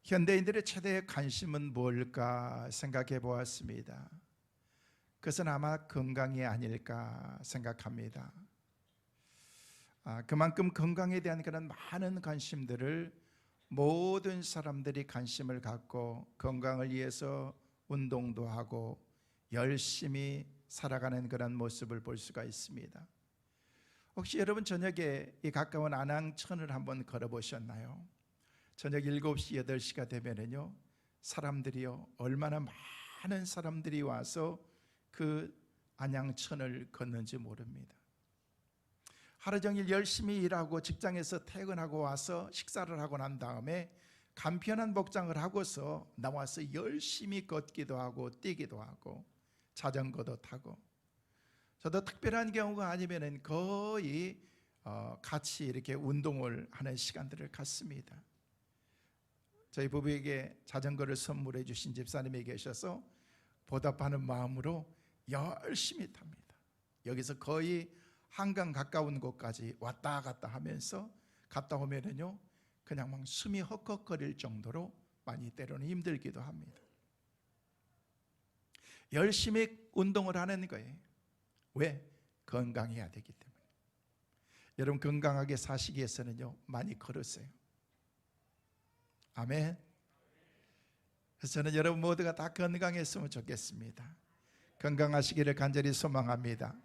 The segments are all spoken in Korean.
현대인들의 최대의 관심은 뭘까 생각해 보았습니다. 그것은 아마 건강이 아닐까 생각합니다. 그만큼 건강에 대한 그런 많은 관심들을 모든 사람들이 관심을 갖고 건강을 위해서 운동도 하고 열심히 살아가는 그런 모습을 볼 수가 있습니다. 혹시 여러분 저녁에 이 가까운 안양천을 한번 걸어보셨나요? 저녁 7시, 8시가 되면은요, 사람들이요, 얼마나 많은 사람들이 와서 그 안양천을 걷는지 모릅니다. 하루 종일 열심히 일하고 직장에서 퇴근하고 와서 식사를 하고 난 다음에 간편한 복장을 하고서 나와서 열심히 걷기도 하고 뛰기도 하고 자전거도 타고, 저도 특별한 경우가 아니면은 거의 같이 이렇게 운동을 하는 시간들을 갖습니다. 저희 부부에게 자전거를 선물해 주신 집사님이 계셔서 보답하는 마음으로 열심히 탑니다. 여기서 거의 한강 가까운 곳까지 왔다 갔다 하면서 갔다 오면은요, 그냥 막 숨이 헉헉거릴 정도로 많이 때로는 힘들기도 합니다. 열심히 운동을 하는 거예요. 왜? 건강해야 되기 때문에. 여러분 건강하게 사시기 위해서는요, 많이 걸으세요. 아멘. 그래서 저는 여러분 모두가 다 건강했으면 좋겠습니다. 건강하시기를 간절히 소망합니다.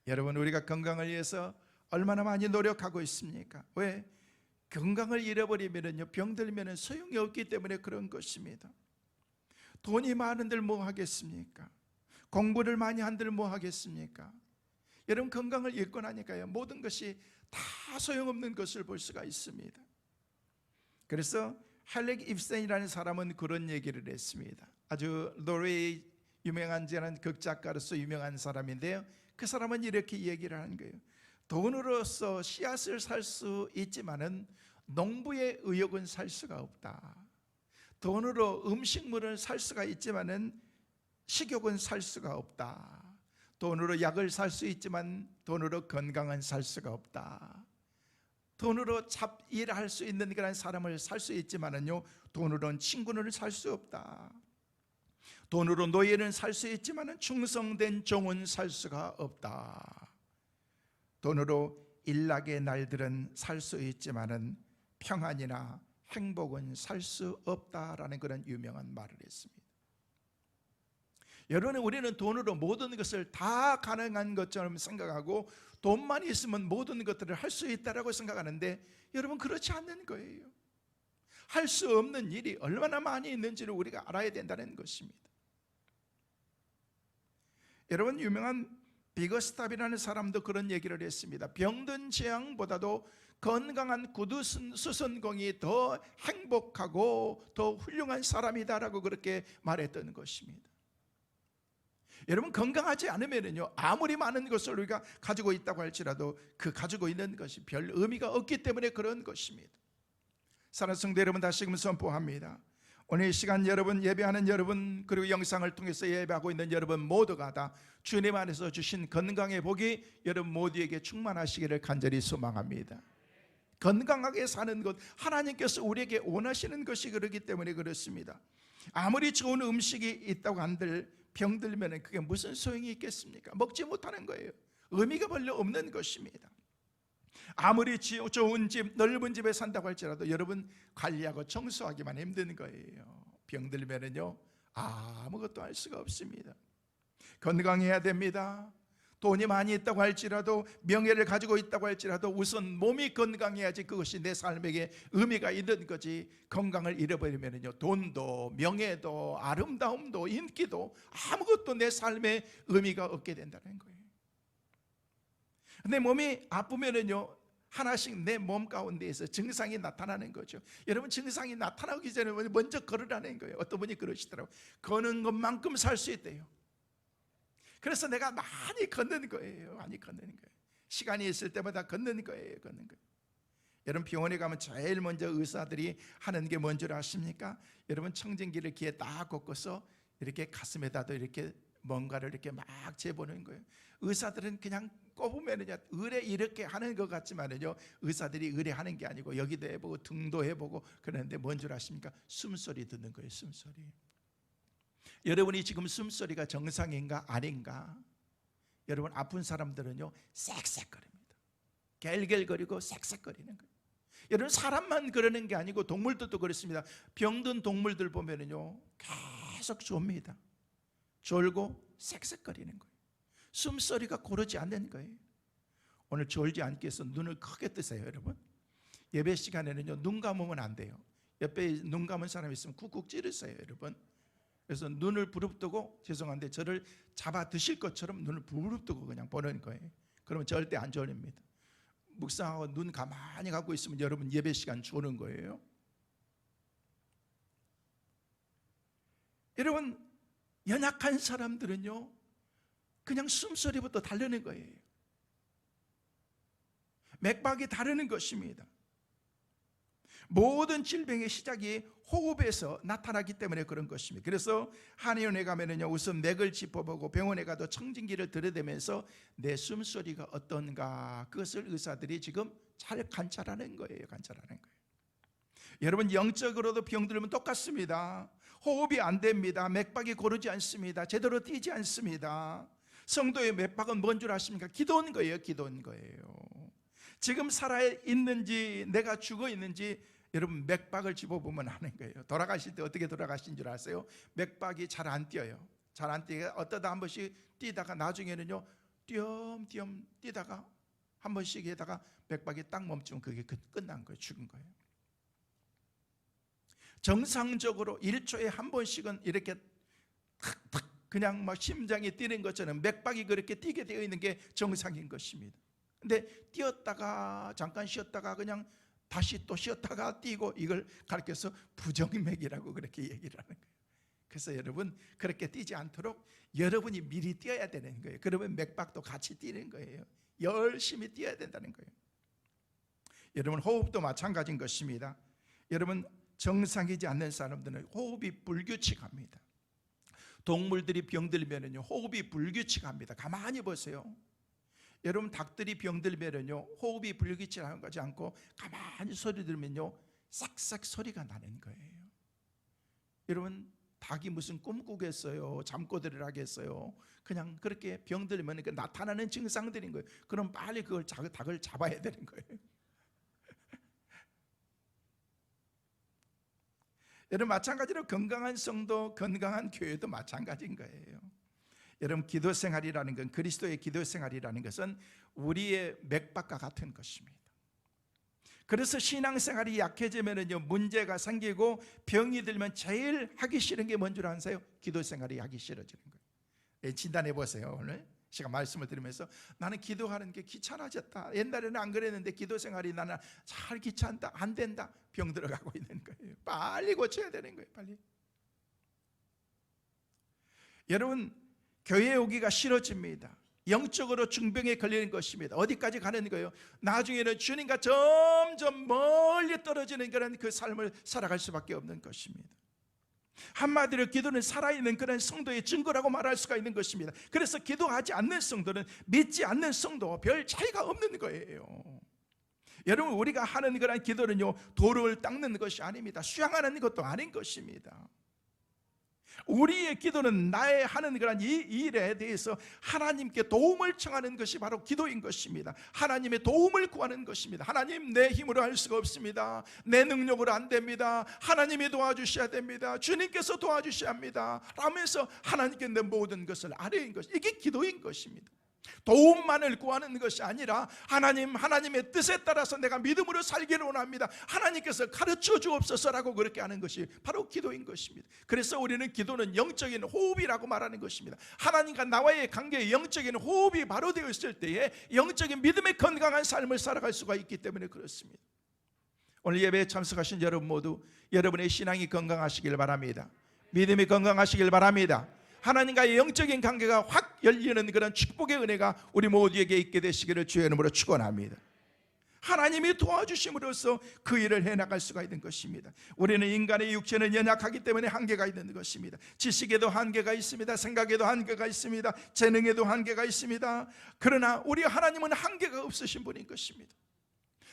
여러분, 우리가 건강을 위해서 얼마나 많이 노력하고 있습니까? 왜? 건강을 잃어버리면요, 병들면 소용이 없기 때문에 그런 것입니다. 돈이 많은들 뭐 하겠습니까? 공부를 많이 한들 뭐 하겠습니까? 여러분 건강을 잃고 나니까요, 모든 것이 다 소용없는 것을 볼 수가 있습니다. 그래서 헨릭 입센이라는 사람은 그런 얘기를 했습니다. 아주 노르웨이 유명한 극작가로서 유명한 사람인데요, 그 사람은 이렇게 얘기를 하는 거예요. 돈으로서 씨앗을 살 수 있지만은 농부의 의욕은 살 수가 없다. 돈으로 음식물을 살 수가 있지만은 식욕은 살 수가 없다. 돈으로 약을 살 수 있지만 돈으로 건강은 살 수가 없다. 돈으로 일할 수 있는 그런 사람을 살 수 있지만은요, 돈으로는 친구를 살 수 없다. 돈으로 노예는 살 수 있지만은 충성된 종은 살 수가 없다. 돈으로 일락의 날들은 살 수 있지만은 평안이나 행복은 살 수 없다라는 그런 유명한 말을 했습니다. 여러분, 우리는 돈으로 모든 것을 다 가능한 것처럼 생각하고 돈만 있으면 모든 것들을 할 수 있다라고 생각하는데, 여러분 그렇지 않는 거예요. 할 수 없는 일이 얼마나 많이 있는지를 우리가 알아야 된다는 것입니다. 여러분, 유명한 비거스탑이라는 사람도 그런 얘기를 했습니다. 병든 재앙보다도 건강한 구두수선공이 더 행복하고 더 훌륭한 사람이다라고 그렇게 말했던 것입니다. 여러분, 건강하지 않으면요, 아무리 많은 것을 우리가 가지고 있다고 할지라도 그 가지고 있는 것이 별 의미가 없기 때문에 그런 것입니다. 사랑하는 성도 여러분, 다시금 선포합니다. 오늘 이 시간 여러분, 예배하는 여러분, 그리고 영상을 통해서 예배하고 있는 여러분 모두가 다 주님 안에서 주신 건강의 복이 여러분 모두에게 충만하시기를 간절히 소망합니다. 건강하게 사는 것, 하나님께서 우리에게 원하시는 것이 그렇기 때문에 그렇습니다. 아무리 좋은 음식이 있다고 한들 병들면 그게 무슨 소용이 있겠습니까? 먹지 못하는 거예요. 의미가 별로 없는 것입니다. 아무리 좋은 집, 넓은 집에 산다고 할지라도 여러분 관리하고 청소하기만 힘든 거예요. 병들면은요, 아무것도 할 수가 없습니다. 건강해야 됩니다. 돈이 많이 있다고 할지라도, 명예를 가지고 있다고 할지라도 우선 몸이 건강해야지 그것이 내 삶에게 의미가 있는 거지, 건강을 잃어버리면요, 돈도 명예도 아름다움도 인기도 아무것도 내 삶에 의미가 없게 된다는 거예요. 내 몸이 아프면은요, 하나씩 내 몸 가운데에서 증상이 나타나는 거죠. 여러분, 증상이 나타나기 전에 먼저 걸으라는 거예요. 어떤 분이 그러시더라고요. 걷는 것만큼 살 수 있대요. 그래서 내가 많이 걷는 거예요. 많이 걷는 거예요. 시간이 있을 때마다 걷는 거예요. 걷는 거예요. 여러분, 병원에 가면 제일 먼저 의사들이 하는 게 뭔 줄 아십니까? 여러분, 청진기를 귀에 딱 꽂고서 이렇게 가슴에다도 이렇게 뭔가를 이렇게 막 재보는 거예요. 의사들은 그냥 꼽으면은요 의뢰 이렇게 하는 것 같지만은요 의사들이 의뢰하는 게 아니고 여기도 해보고 등도 해보고 그러는데 뭔 줄 아십니까? 숨소리 듣는 거예요. 숨소리. 여러분이 지금 숨소리가 정상인가 아닌가? 여러분 아픈 사람들은요 쌕쌕거립니다. 갤갤거리고 쌕쌕거리는 거예요. 여러분 사람만 그러는 게 아니고 동물들도 그렇습니다. 병든 동물들 보면은요 계속 졸립니다. 졸고 쌕쌕거리는 거예요. 숨소리가 고르지 않는 거예요. 오늘 졸지 않기 위해서 눈을 크게 뜨세요. 여러분 예배 시간에는요 눈 감으면 안 돼요. 옆에 눈 감은 사람이 있으면 쿡쿡 찌르세요. 여러분 그래서 눈을 부릅뜨고 죄송한데 저를 잡아 드실 것처럼 눈을 부릅뜨고 그냥 보는 거예요. 그러면 절대 안 졸립니다. 묵상하고 눈 가만히 감고 있으면 여러분 예배 시간 조는 거예요. 여러분 연약한 사람들은요 그냥 숨소리부터 다르는 거예요. 맥박이 다르는 것입니다. 모든 질병의 시작이 호흡에서 나타나기 때문에 그런 것입니다. 그래서 한의원에 가면은요 우선 맥을 짚어보고 병원에 가도 청진기를 들이대면서 내 숨소리가 어떤가 그것을 의사들이 지금 잘 관찰하는 거예요. 관찰하는 거예요. 여러분 영적으로도 병들면 똑같습니다. 호흡이 안 됩니다. 맥박이 고르지 않습니다. 제대로 뛰지 않습니다. 성도의 맥박은 뭔 줄 아십니까? 기도인 거예요. 기도인 거예요. 지금 살아있는지 내가 죽어있는지 여러분 맥박을 집어보면 아는 거예요. 돌아가실 때 어떻게 돌아가신 줄 아세요? 맥박이 잘 안 뛰어요. 잘 안 뛰어요. 어떠다 한 번씩 뛰다가 나중에는요 띄엄띄엄 뛰다가 한 번씩 하다가 맥박이 딱 멈추면 그게 끝난 거예요. 죽은 거예요. 정상적으로 1초에 한 번씩은 이렇게 탁탁 그냥 막 심장이 뛰는 것처럼 맥박이 그렇게 뛰게 되어 있는 게 정상인 것입니다. 근데 뛰었다가 잠깐 쉬었다가 그냥 다시 또 쉬었다가 뛰고 이걸 가르쳐서 부정맥이라고 그렇게 얘기를 하는 거예요. 그래서 여러분 그렇게 뛰지 않도록 여러분이 미리 뛰어야 되는 거예요. 그러면 맥박도 같이 뛰는 거예요. 열심히 뛰어야 된다는 거예요. 여러분 호흡도 마찬가지인 것입니다. 여러분 정상이지 않는 사람들은 호흡이 불규칙합니다. 동물들이 병들면은요 호흡이 불규칙합니다. 가만히 보세요. 여러분 닭들이 병들면은요 호흡이 불규칙하지 않고 가만히 소리 들으면요 싹싹 소리가 나는 거예요. 여러분 닭이 무슨 꿈꾸겠어요? 잠꼬대를 하겠어요? 그냥 그렇게 병들면 그 나타나는 증상들인 거예요. 그럼 빨리 그걸 닭을 잡아야 되는 거예요. 여러분 마찬가지로 건강한 성도, 건강한 교회도 마찬가지인 거예요. 여러분 기도 생활이라는 건 그리스도의 기도 생활이라는 것은 우리의 맥박과 같은 것입니다. 그래서 신앙생활이 약해지면은요 문제가 생기고 병이 들면 제일 하기 싫은 게 뭔 줄 아세요? 기도 생활이 하기 싫어지는 거예요. 진단해 보세요. 오늘 제가 말씀을 드리면서 나는 기도하는 게 귀찮아졌다. 옛날에는 안 그랬는데 기도 생활이 나는 잘 귀찮다. 안 된다. 병 들어가고 있는 거예요. 빨리 고쳐야 되는 거예요. 빨리. 여러분 교회에 오기가 싫어집니다. 영적으로 중병에 걸리는 것입니다. 어디까지 가는 거예요? 나중에는 주님과 점점 멀리 떨어지는 그런 그 삶을 살아갈 수밖에 없는 것입니다. 한마디로 기도는 살아있는 그런 성도의 증거라고 말할 수가 있는 것입니다. 그래서 기도하지 않는 성도는 믿지 않는 성도와 별 차이가 없는 거예요. 여러분 우리가 하는 그런 기도는요 돌을 닦는 것이 아닙니다. 수양하는 것도 아닌 것입니다. 우리의 기도는 나의 하는 그런 이 일에 대해서 하나님께 도움을 청하는 것이 바로 기도인 것입니다. 하나님의 도움을 구하는 것입니다. 하나님 내 힘으로 할 수가 없습니다. 내 능력으로 안 됩니다. 하나님이 도와주셔야 됩니다. 주님께서 도와주셔야 합니다 라면서 하나님께 내 모든 것을 아뢰는 것, 이게 기도인 것입니다. 도움만을 구하는 것이 아니라 하나님의 뜻에 따라서 내가 믿음으로 살기를 원합니다. 하나님께서 가르쳐 주옵소서라고 그렇게 하는 것이 바로 기도인 것입니다. 그래서 우리는 기도는 영적인 호흡이라고 말하는 것입니다. 하나님과 나와의 관계에 영적인 호흡이 바로 되어 있을 때에 영적인 믿음의 건강한 삶을 살아갈 수가 있기 때문에 그렇습니다. 오늘 예배에 참석하신 여러분 모두 여러분의 신앙이 건강하시길 바랍니다. 믿음이 건강하시길 바랍니다. 하나님과의 영적인 관계가 확 열리는 그런 축복의 은혜가 우리 모두에게 있게 되시기를 주의 이름으로 축원합니다. 하나님이 도와주심으로써 그 일을 해나갈 수가 있는 것입니다. 우리는 인간의 육체는 연약하기 때문에 한계가 있는 것입니다. 지식에도 한계가 있습니다. 생각에도 한계가 있습니다. 재능에도 한계가 있습니다. 그러나 우리 하나님은 한계가 없으신 분인 것입니다.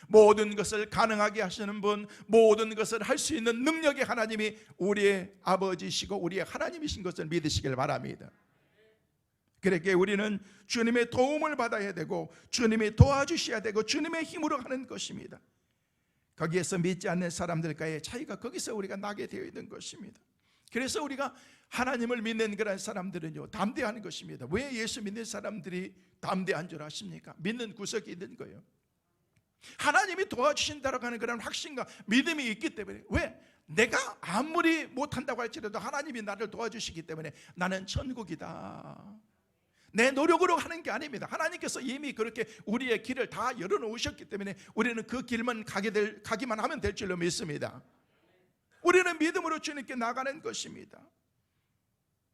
모든 것을 가능하게 하시는 분, 모든 것을 할 수 있는 능력의 하나님이 우리의 아버지시고 우리의 하나님이신 것을 믿으시길 바랍니다. 그렇게 우리는 주님의 도움을 받아야 되고 주님이 도와주셔야 되고 주님의 힘으로 하는 것입니다. 거기에서 믿지 않는 사람들과의 차이가 거기서 우리가 나게 되어 있는 것입니다. 그래서 우리가 하나님을 믿는 그런 사람들은요, 담대한 것입니다. 왜 예수 믿는 사람들이 담대한 줄 아십니까? 믿는 구석이 있는 거예요. 하나님이 도와주신다라고 하는 그런 확신과 믿음이 있기 때문에. 왜? 내가 아무리 못한다고 할지라도 하나님이 나를 도와주시기 때문에 나는 천국이다. 내 노력으로 하는 게 아닙니다. 하나님께서 이미 그렇게 우리의 길을 다 열어놓으셨기 때문에 우리는 그 길만 가기만 하면 될 줄로 믿습니다. 우리는 믿음으로 주님께 나가는 것입니다.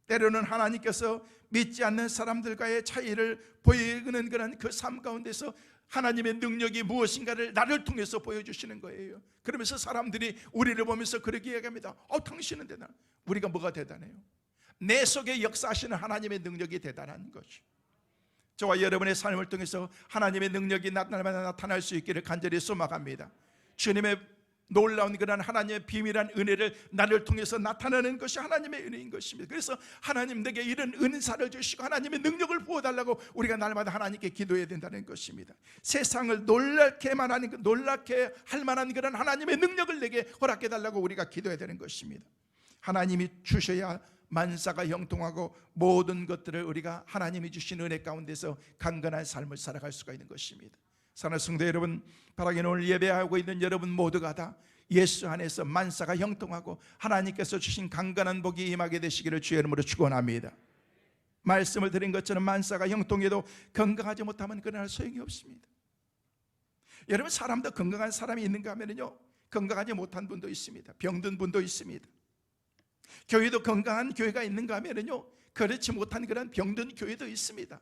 때로는 하나님께서 믿지 않는 사람들과의 차이를 보이는 그런 그 삶 가운데서 하나님의 능력이 무엇인가를 나를 통해서 보여주시는 거예요. 그러면서 사람들이 우리를 보면서 그렇게 얘기합니다. 당신은 대단해. 우리가 뭐가 대단해요? 내 속에 역사하시는 하나님의 능력이 대단한 것이. 저와 여러분의 삶을 통해서 하나님의 능력이 날마다 나타날 수 있기를 간절히 소망합니다. 주님의 놀라운 그런 하나님의 비밀한 은혜를 나를 통해서 나타나는 것이 하나님의 은혜인 것입니다. 그래서 하나님 내게 이런 은사를 주시고 하나님의 능력을 부어달라고 우리가 날마다 하나님께 기도해야 된다는 것입니다. 세상을 놀랍게 할 만한 그런 하나님의 능력을 내게 허락해달라고 우리가 기도해야 되는 것입니다. 하나님이 주셔야 만사가 형통하고 모든 것들을 우리가 하나님이 주신 은혜 가운데서 강건한 삶을 살아갈 수가 있는 것입니다. 사랑하는 성도 여러분, 바라기는 오늘 예배하고 있는 여러분 모두가 다 예수 안에서 만사가 형통하고 하나님께서 주신 강건한 복이 임하게 되시기를 주의 이름으로 축원합니다. 말씀을 드린 것처럼 만사가 형통해도 건강하지 못하면 그날 소용이 없습니다. 여러분, 사람도 건강한 사람이 있는가 하면요, 건강하지 못한 분도 있습니다. 병든 분도 있습니다. 교회도 건강한 교회가 있는가 하면요, 그렇지 못한 그런 병든 교회도 있습니다.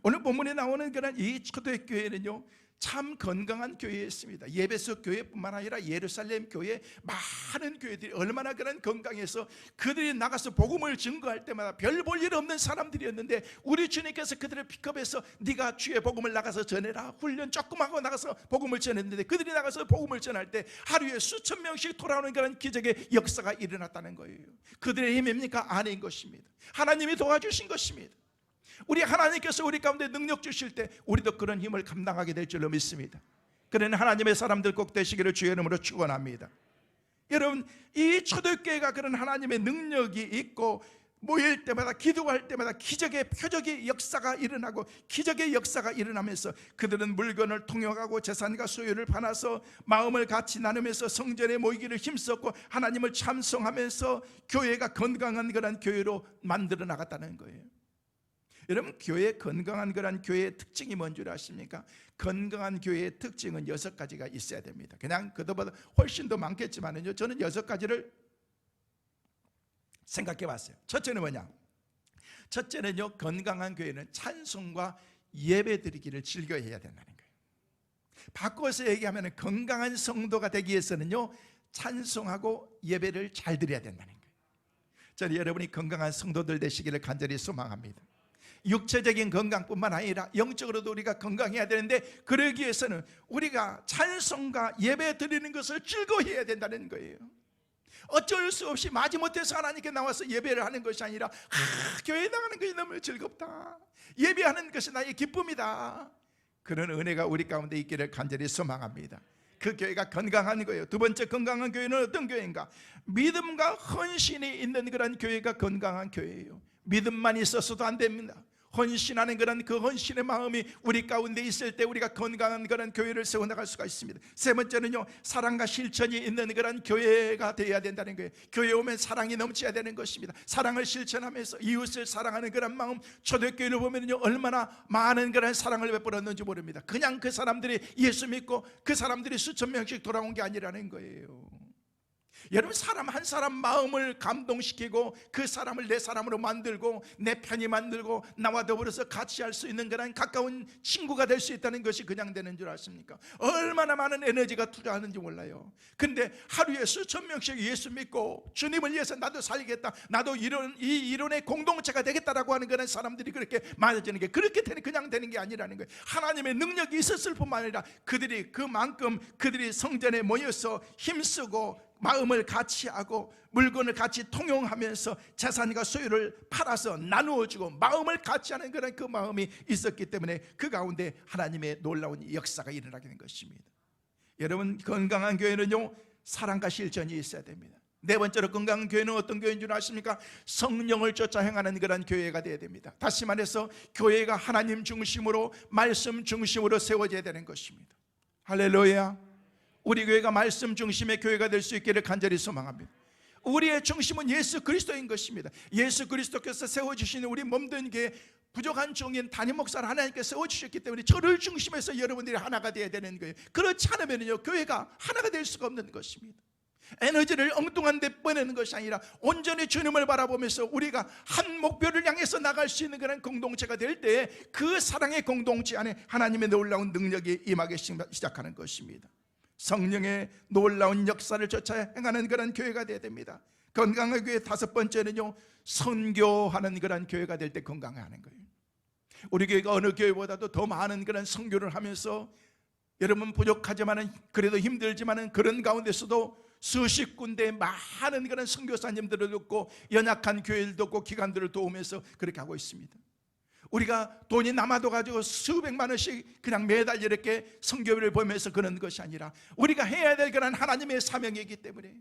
오늘 본문에 나오는 그런 이 초대교회는요, 참 건강한 교회였습니다. 예배소 교회뿐만 아니라 예루살렘 교회, 많은 교회들이 얼마나 그런 건강해서 그들이 나가서 복음을 증거할 때마다 별 볼 일 없는 사람들이었는데 우리 주님께서 그들을 픽업해서 네가 주의 복음을 나가서 전해라, 훈련 조금 하고 나가서 복음을 전했는데 그들이 나가서 복음을 전할 때 하루에 수천 명씩 돌아오는 그런 기적의 역사가 일어났다는 거예요. 그들의 힘입니까? 아닌 것입니다. 하나님이 도와주신 것입니다. 우리 하나님께서 우리 가운데 능력 주실 때 우리도 그런 힘을 감당하게 될 줄로 믿습니다. 그러나 하나님의 사람들 꼭 되시기를 주의 이름으로 축원합니다. 여러분, 이 초대교회가 그런 하나님의 능력이 있고 모일 때마다 기도할 때마다 기적의 표적의 역사가 일어나고 기적의 역사가 일어나면서 그들은 물건을 통용하고 재산과 소유를 파나서 마음을 같이 나누면서 성전에 모이기를 힘썼고 하나님을 찬송하면서 교회가 건강한 그런 교회로 만들어 나갔다는 거예요. 여러분, 교회 건강한 그런 교회의 특징이 뭔 줄 아십니까? 건강한 교회의 특징은 6가지가 있어야 됩니다. 그냥 그것보다 훨씬 더 많겠지만요, 저는 6가지를 생각해 봤어요. 첫째는 뭐냐? 첫째는요, 건강한 교회는 찬송과 예배 드리기를 즐겨해야 된다는 거예요. 바꿔서 얘기하면 건강한 성도가 되기 위해서는요, 찬송하고 예배를 잘 드려야 된다는 거예요. 저는 여러분이 건강한 성도들 되시기를 간절히 소망합니다. 육체적인 건강뿐만 아니라 영적으로도 우리가 건강해야 되는데 그러기 위해서는 우리가 찬송과 예배 드리는 것을 즐거워해야 된다는 거예요. 어쩔 수 없이 마지못해서 하나님께 나와서 예배를 하는 것이 아니라 교회에 나가는 것이 너무 즐겁다, 예배하는 것이 나의 기쁨이다, 그런 은혜가 우리 가운데 있기를 간절히 소망합니다. 그 교회가 건강한 거예요. 두 번째, 건강한 교회는 어떤 교회인가? 믿음과 헌신이 있는 그런 교회가 건강한 교회예요. 믿음만 있어서도 안 됩니다. 헌신하는 그런 그 헌신의 마음이 우리 가운데 있을 때 우리가 건강한 그런 교회를 세워나갈 수가 있습니다. 세 번째는요, 사랑과 실천이 있는 그런 교회가 되어야 된다는 거예요. 교회에 오면 사랑이 넘쳐야 되는 것입니다. 사랑을 실천하면서 이웃을 사랑하는 그런 마음, 초대교회를 보면요, 얼마나 많은 그런 사랑을 베풀었는지 모릅니다. 그냥 그 사람들이 예수 믿고 그 사람들이 수천 명씩 돌아온 게 아니라는 거예요. 여러분, 사람 한 사람 마음을 감동시키고 그 사람을 내 사람으로 만들고 내 편이 만들고 나와 더불어서 같이 할 수 있는 그런 가까운 친구가 될 수 있다는 것이 그냥 되는 줄 아십니까? 얼마나 많은 에너지가 투자하는지 몰라요. 근데 하루에 수천 명씩 예수 믿고 주님을 위해서 나도 살겠다, 나도 이 이론의 공동체가 되겠다라고 하는 그런 사람들이 그렇게 많아지는 게, 그렇게 그냥 되는 게 아니라는 거예요. 하나님의 능력이 있었을 뿐만 아니라 그들이 그만큼 그들이 성전에 모여서 힘쓰고 마음을 같이 하고 물건을 같이 통용하면서 재산과 소유를 팔아서 나누어주고 마음을 같이 하는 그런 그 마음이 있었기 때문에 그 가운데 하나님의 놀라운 역사가 일어나게 된 것입니다. 여러분, 건강한 교회는요, 사랑과 실천이 있어야 됩니다. 네 번째로, 건강한 교회는 어떤 교회인 줄 아십니까? 성령을 쫓아 행하는 그런 교회가 되어야 됩니다. 다시 말해서 교회가 하나님 중심으로, 말씀 중심으로 세워져야 되는 것입니다. 할렐루야. 우리 교회가 말씀 중심의 교회가 될 수 있기를 간절히 소망합니다. 우리의 중심은 예수 그리스도인 것입니다. 예수 그리스도께서 세워주시는 우리 몸된 교회, 부족한 종인 담임 목사를 하나님께서 세워주셨기 때문에 저를 중심해서 여러분들이 하나가 되어야 되는 거예요. 그렇지 않으면요, 교회가 하나가 될 수가 없는 것입니다. 에너지를 엉뚱한 데 보내는 것이 아니라 온전히 주님을 바라보면서 우리가 한 목표를 향해서 나갈 수 있는 그런 공동체가 될 때 그 사랑의 공동체 안에 하나님의 놀라운 능력이 임하기 시작하는 것입니다. 성령의 놀라운 역사를 쫓아 행하는 그런 교회가 되어야 됩니다. 건강한 교회 다섯 번째는요, 선교하는 그런 교회가 될 때 건강하는 거예요. 우리 교회가 어느 교회보다도 더 많은 그런 선교를 하면서, 여러분 부족하지만은 그래도 힘들지만은 그런 가운데서도 수십 군데 많은 그런 선교사님들을 돕고 연약한 교회를 돕고 기관들을 도우면서 그렇게 하고 있습니다. 우리가 돈이 남아도 가지고 수백만 원씩 그냥 매달 이렇게 선교회를 보면서 그런 것이 아니라 우리가 해야 될 그런 하나님의 사명이기 때문에,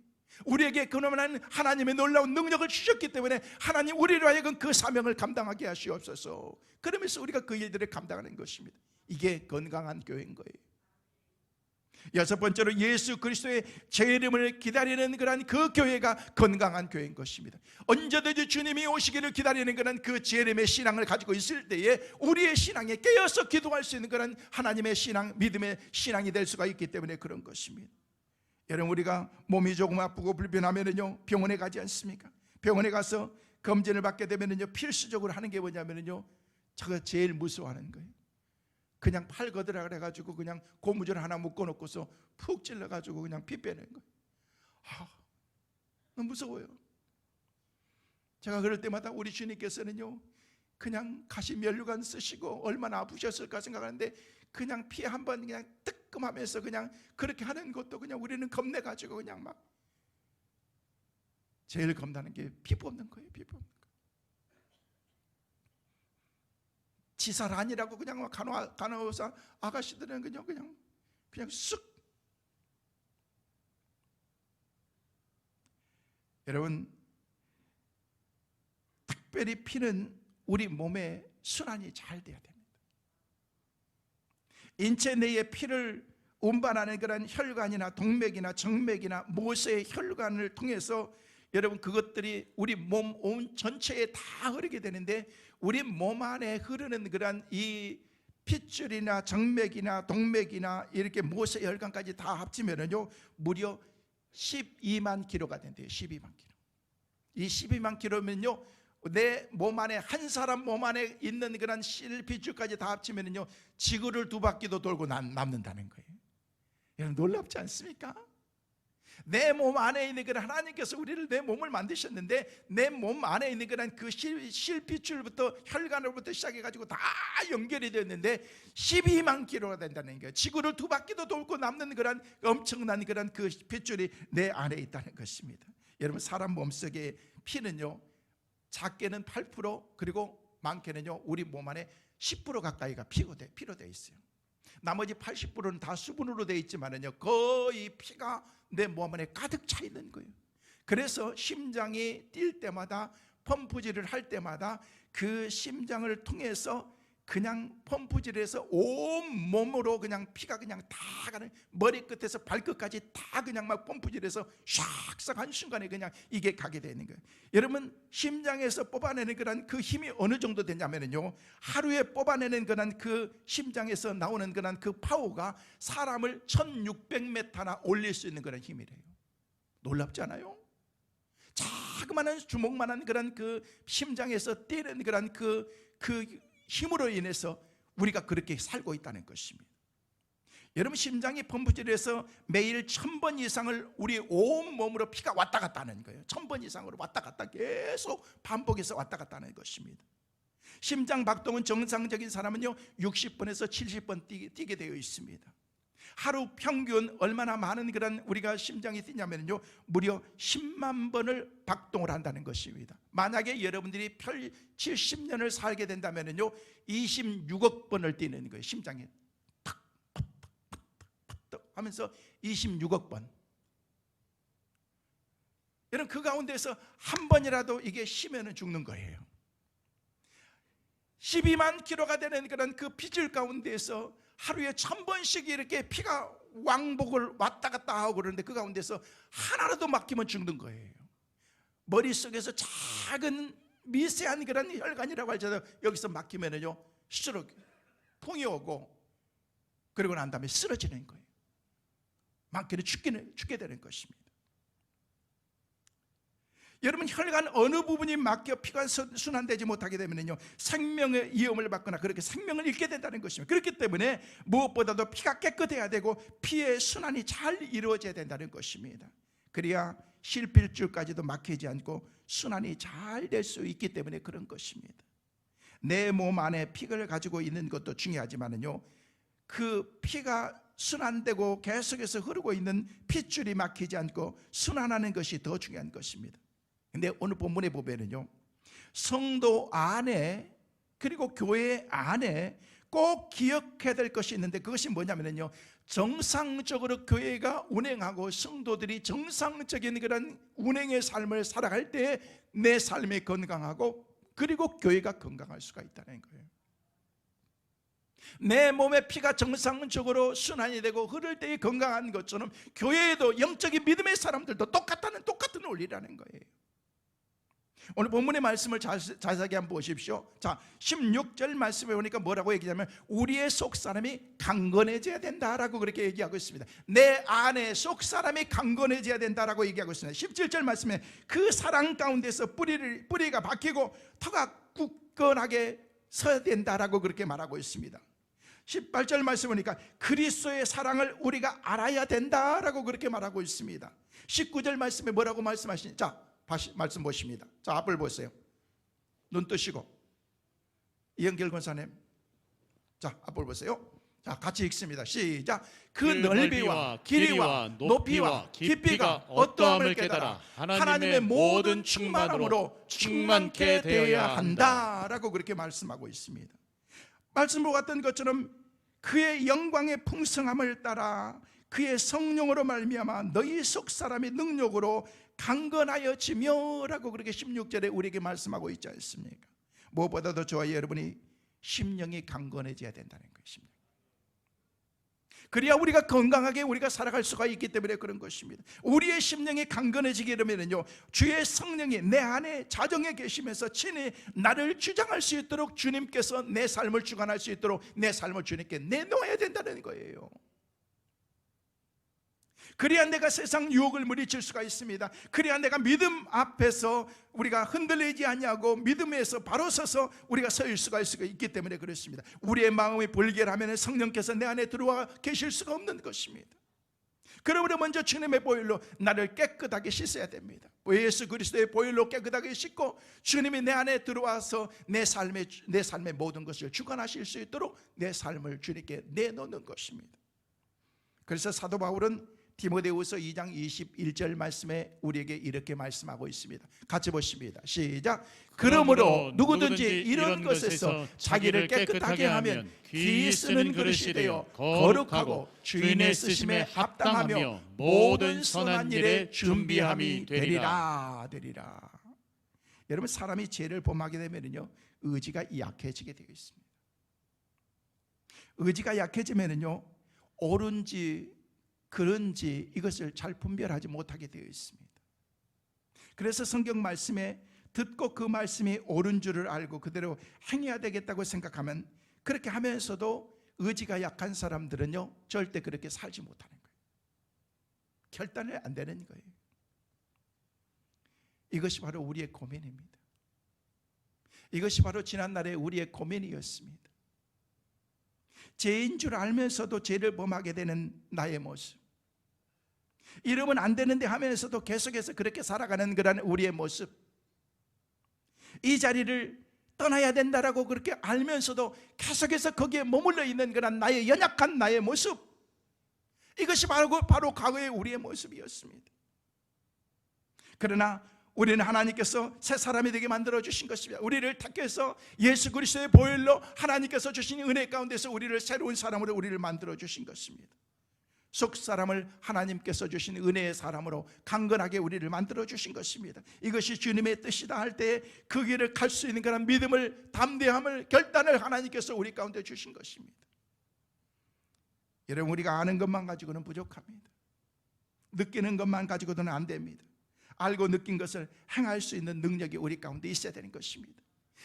우리에게 그놈한 하나님의 놀라운 능력을 주셨기 때문에 하나님 우리로 하여금 그 사명을 감당하게 하시옵소서. 그러면서 우리가 그 일들을 감당하는 것입니다. 이게 건강한 교회인 거예요. 여섯 번째로, 예수 그리스도의 재림을 기다리는 그런 그 교회가 건강한 교회인 것입니다. 언제든지 주님이 오시기를 기다리는 그런 그 재림의 신앙을 가지고 있을 때에 우리의 신앙에 깨어서 기도할 수 있는 그런 하나님의 신앙, 믿음의 신앙이 될 수가 있기 때문에 그런 것입니다. 여러분, 우리가 몸이 조금 아프고 불편하면요, 병원에 가지 않습니까? 병원에 가서 검진을 받게 되면요, 필수적으로 하는 게 뭐냐면요, 저거 제일 무서워하는 거예요. 그냥 팔 걷으라 그래가지고 그냥 고무줄 하나 묶어놓고서 푹 찔러가지고 그냥 피 빼는 거예요. 너무 무서워요. 제가 그럴 때마다 우리 주님께서는요, 그냥 가시면류관 쓰시고 얼마나 아프셨을까 생각하는데 그냥 피 한 번 그냥 뜨끔하면서 그냥 그렇게 하는 것도 그냥 우리는 겁내가지고 그냥 막, 제일 겁나는 게 피 뽑는 거예요. 피 뽑는 거. 지살 아니라고 그냥 간호사 아가씨들은 그냥 쑥. 여러분, 특별히 피는 우리 몸의 순환이 잘 돼야 됩니다. 인체 내에 피를 운반하는 그런 혈관이나 동맥이나 정맥이나 모세의 혈관을 통해서 여러분, 그것들이 우리 몸 온 전체에 다 흐르게 되는데, 우리 몸 안에 흐르는 그런 이 핏줄이나 정맥이나 동맥이나 이렇게 모세 혈관까지 다 합치면은요, 무려 12만 킬로가 된대요. 12만 킬로. 이 12만 킬로면요, 내 몸 안에, 한 사람 몸 안에 있는 그런 실핏줄까지 다 합치면은요, 지구를 두 바퀴도 돌고 남는다는 거예요. 여러분, 놀랍지 않습니까? 내 몸 안에 있는 그런, 하나님께서 우리를, 내 몸을 만드셨는데 내 몸 안에 있는 그런 그 실핏줄부터 혈관으로부터 시작해가지고 다 연결이 되었는데 12만 킬로가 된다는 거예요. 지구를 두 바퀴도 돌고 남는 그런 엄청난 그런 그 핏줄이 내 안에 있다는 것입니다. 여러분, 사람 몸속에 피는요, 작게는 8%, 그리고 많게는요, 우리 몸 안에 10% 가까이가 피로 되어 있어요. 나머지 80%는 다 수분으로 되어 있지만은요, 거의 피가 내 몸 안에 가득 차 있는 거예요. 그래서 심장이 뛸 때마다, 펌프질을 할 때마다 그 심장을 통해서 그냥 펌프질해서 온 몸으로 그냥 피가 그냥 다 가는, 머리끝에서 발끝까지 다 그냥 막 펌프질해서 샥싹 한순간에 그냥 이게 가게 되는 거예요. 여러분, 심장에서 뽑아내는 그런 그 힘이 어느 정도 되냐면요, 하루에 뽑아내는 그런 그 심장에서 나오는 그런 그 파워가 사람을 1600m나 올릴 수 있는 그런 힘이래요. 놀랍지 않아요? 자그마한 주먹만한 그런 그 심장에서 뛰는 그런 그 힘으로 인해서 우리가 그렇게 살고 있다는 것입니다. 여러분, 심장이 펌프질해서 매일 1000번 이상을 우리 온 몸으로 피가 왔다 갔다 하는 거예요. 1000번 이상으로 왔다 갔다 계속 반복해서 왔다 갔다 하는 것입니다. 심장 박동은 정상적인 사람은요 60번에서 70번 뛰게 되어 있습니다. 하루 평균 얼마나 많은 그런 우리가 심장이 뛰냐면요 무려 10만 번을 박동을 한다는 것입니다. 만약에 여러분들이 70년을 살게 된다면요 26억 번을 뛰는 거예요. 심장이 탁탁탁탁 하면서 26억 번. 여러분, 그 가운데서 한 번이라도 이게 쉬면은 죽는 거예요. 12만 킬로가 되는 그런 그 핏줄 가운데서 하루에 1000번씩 이렇게 피가 왕복을 왔다 갔다 하고 그러는데 그 가운데서 하나라도 막히면 죽는 거예요. 머릿속에서 작은 미세한 그런 혈관이라고 할지라도 여기서 막히면은요 스스로 통이 오고 그리고 난 다음에 쓰러지는 거예요. 많게는 죽게 되는 것입니다. 여러분, 혈관 어느 부분이 막혀 피가 순환되지 못하게 되면요 생명의 위험을 받거나 그렇게 생명을 잃게 된다는 것입니다. 그렇기 때문에 무엇보다도 피가 깨끗해야 되고 피의 순환이 잘 이루어져야 된다는 것입니다. 그래야 실필줄까지도 막히지 않고 순환이 잘 될 수 있기 때문에 그런 것입니다. 내 몸 안에 피를 가지고 있는 것도 중요하지만요 그 피가 순환되고 계속해서 흐르고 있는 핏줄이 막히지 않고 순환하는 것이 더 중요한 것입니다. 근데 오늘 본문에 보면은요 성도 안에 그리고 교회 안에 꼭 기억해야 될 것이 있는데 그것이 뭐냐면요 정상적으로 교회가 운행하고 성도들이 정상적인 그런 운행의 삶을 살아갈 때 내 삶이 건강하고 그리고 교회가 건강할 수가 있다는 거예요. 내 몸의 피가 정상적으로 순환이 되고 흐를 때에 건강한 것처럼 교회에도 영적인 믿음의 사람들도 똑같은 원리라는 거예요. 오늘 본문의 말씀을 자세하게 한번 보십시오. 자, 16절 말씀에 보니까 뭐라고 얘기하냐면 우리의 속사람이 강건해져야 된다라고 그렇게 얘기하고 있습니다. 내 안에 속사람이 강건해져야 된다라고 얘기하고 있습니다. 17절 말씀에 그 사랑 가운데서 뿌리가 박히고 터가 굳건하게 서야 된다라고 그렇게 말하고 있습니다. 18절 말씀 보니까 그리스도의 사랑을 우리가 알아야 된다라고 그렇게 말하고 있습니다. 19절 말씀에 뭐라고 말씀하시니? 자, 말씀 보십니다. 자, 앞을 보세요. 눈 뜨시고 이영길 권사님, 자, 앞을 보세요. 자, 같이 읽습니다. 시작. 그 넓이와 길이와 높이와 깊이가 어떠함을 깨달아 하나님의 모든 충만함으로 충만케 되어야 한다라고 그렇게 말씀하고 있습니다. 말씀 보았던 것처럼 그의 영광의 풍성함을 따라 그의 성령으로 말미암아 너희 속 사람의 능력으로 강건하여지며라고 그렇게 16절에 우리에게 말씀하고 있지 않습니까? 무엇보다도 저와 여러분이 심령이 강건해져야 된다는 것입니다. 그래야 우리가 건강하게 우리가 살아갈 수가 있기 때문에 그런 것입니다. 우리의 심령이 강건해지게 되면요 주의 성령이 내 안에 자정에 계시면서 친히 나를 주장할 수 있도록 주님께서 내 삶을 주관할 수 있도록 내 삶을 주님께 내놓아야 된다는 거예요. 그래야 내가 세상 유혹을 물리칠 수가 있습니다. 그래야 내가 믿음 앞에서 우리가 흔들리지 않냐고 믿음에서 바로 서서 우리가 설 수가 있기 때문에 그렇습니다. 우리의 마음이 불결하면 성령께서 내 안에 들어와 계실 수가 없는 것입니다. 그러므로 먼저 주님의 보혈로 나를 깨끗하게 씻어야 됩니다. 예수 그리스도의 보혈로 깨끗하게 씻고 주님이 내 안에 들어와서 내 삶의 모든 것을 주관하실 수 있도록 내 삶을 주님께 내놓는 것입니다. 그래서 사도 바울은 디모데후서 2장 21절 말씀에 우리에게 이렇게 말씀하고 있습니다. 같이 보십니다. 시작. 그러므로 누구든지 이런 것에서 자기를 깨끗하게 하면 귀 쓰는 그릇이 되어 거룩하고 주인의 쓰심에 합당하며 모든 선한 일에 준비함이 되리라. 여러분, 사람이 죄를 범하게 되면요 의지가 약해지게 되어 있습니다. 의지가 약해지면요 옳은지 그런지 이것을 잘 분별하지 못하게 되어 있습니다. 그래서 성경 말씀에 듣고 그 말씀이 옳은 줄을 알고 그대로 행해야 되겠다고 생각하면 그렇게 하면서도 의지가 약한 사람들은요 절대 그렇게 살지 못하는 거예요. 결단이 안 되는 거예요. 이것이 바로 우리의 고민입니다. 이것이 바로 지난날의 우리의 고민이었습니다. 죄인 줄 알면서도 죄를 범하게 되는 나의 모습, 이러면 안 되는데 하면서도 계속해서 그렇게 살아가는 그런 우리의 모습, 이 자리를 떠나야 된다라고 그렇게 알면서도 계속해서 거기에 머물러 있는 그런 나의 연약한 나의 모습, 이것이 바로 과거의 우리의 모습이었습니다. 그러나 우리는 하나님께서 새 사람이 되게 만들어 주신 것입니다. 우리를 택해서 예수 그리스도의 보혈로 하나님께서 주신 은혜 가운데서 우리를 새로운 사람으로 우리를 만들어 주신 것입니다. 속 사람을 하나님께서 주신 은혜의 사람으로 강건하게 우리를 만들어 주신 것입니다. 이것이 주님의 뜻이다 할 때 그 길을 갈 수 있는 그런 믿음을, 담대함을, 결단을 하나님께서 우리 가운데 주신 것입니다. 여러분, 우리가 아는 것만 가지고는 부족합니다. 느끼는 것만 가지고는 안 됩니다. 알고 느낀 것을 행할 수 있는 능력이 우리 가운데 있어야 되는 것입니다.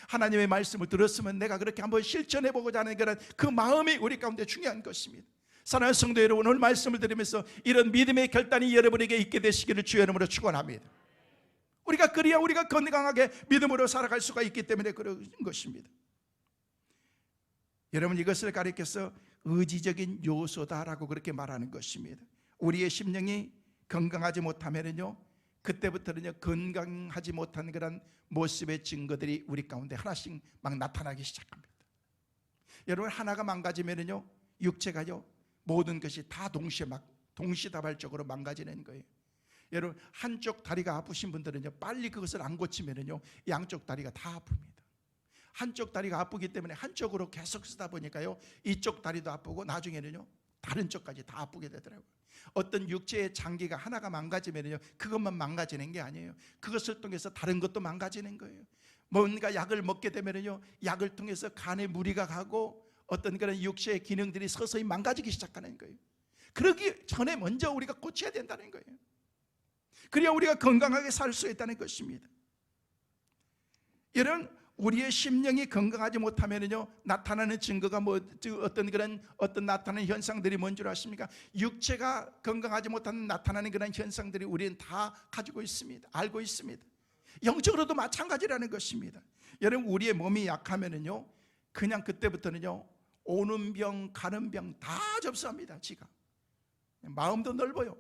하나님의 말씀을 들었으면 내가 그렇게 한번 실천해 보고자 하는 그런 그 마음이 우리 가운데 중요한 것입니다. 사랑하는 성도 여러분, 오늘 말씀을 들으면서 이런 믿음의 결단이 여러분에게 있게 되시기를 주의 이름으로 축원합니다. 그래야 우리가 건강하게 믿음으로 살아갈 수가 있기 때문에 그런 것입니다. 여러분, 이것을 가리켜서 의지적인 요소다라고 그렇게 말하는 것입니다. 우리의 심령이 건강하지 못하면요, 그때부터는요, 건강하지 못한 그런 모습의 증거들이 우리 가운데 하나씩 막 나타나기 시작합니다. 여러분, 하나가 망가지면요, 육체가요, 모든 것이 다 동시다발적으로 망가지는 거예요. 여러분, 한쪽 다리가 아프신 분들은요, 빨리 그것을 안 고치면요, 양쪽 다리가 다 아픕니다. 한쪽 다리가 아프기 때문에 한쪽으로 계속 쓰다 보니까요, 이쪽 다리도 아프고 나중에는요, 다른 쪽까지 다 아프게 되더라고요. 어떤 육체의 장기가 하나가 망가지면요, 그것만 망가지는 게 아니에요. 그것을 통해서 다른 것도 망가지는 거예요. 뭔가 약을 먹게 되면요, 약을 통해서 간에 무리가 가고 어떤 그런 육체의 기능들이 서서히 망가지기 시작하는 거예요. 그러기 전에 먼저 우리가 고쳐야 된다는 거예요. 그래야 우리가 건강하게 살 수 있다는 것입니다. 이런 우리의 심령이 건강하지 못하면요, 나타나는 증거가 어떤 나타나는 현상들이 뭔 줄 아십니까? 육체가 건강하지 못하는 나타나는 그런 현상들이 우리는 다 가지고 있습니다. 알고 있습니다. 영적으로도 마찬가지라는 것입니다. 여러분, 우리의 몸이 약하면요, 그냥 그때부터는요, 오는 병 가는 병 다 접수합니다. 지가 마음도 넓어요.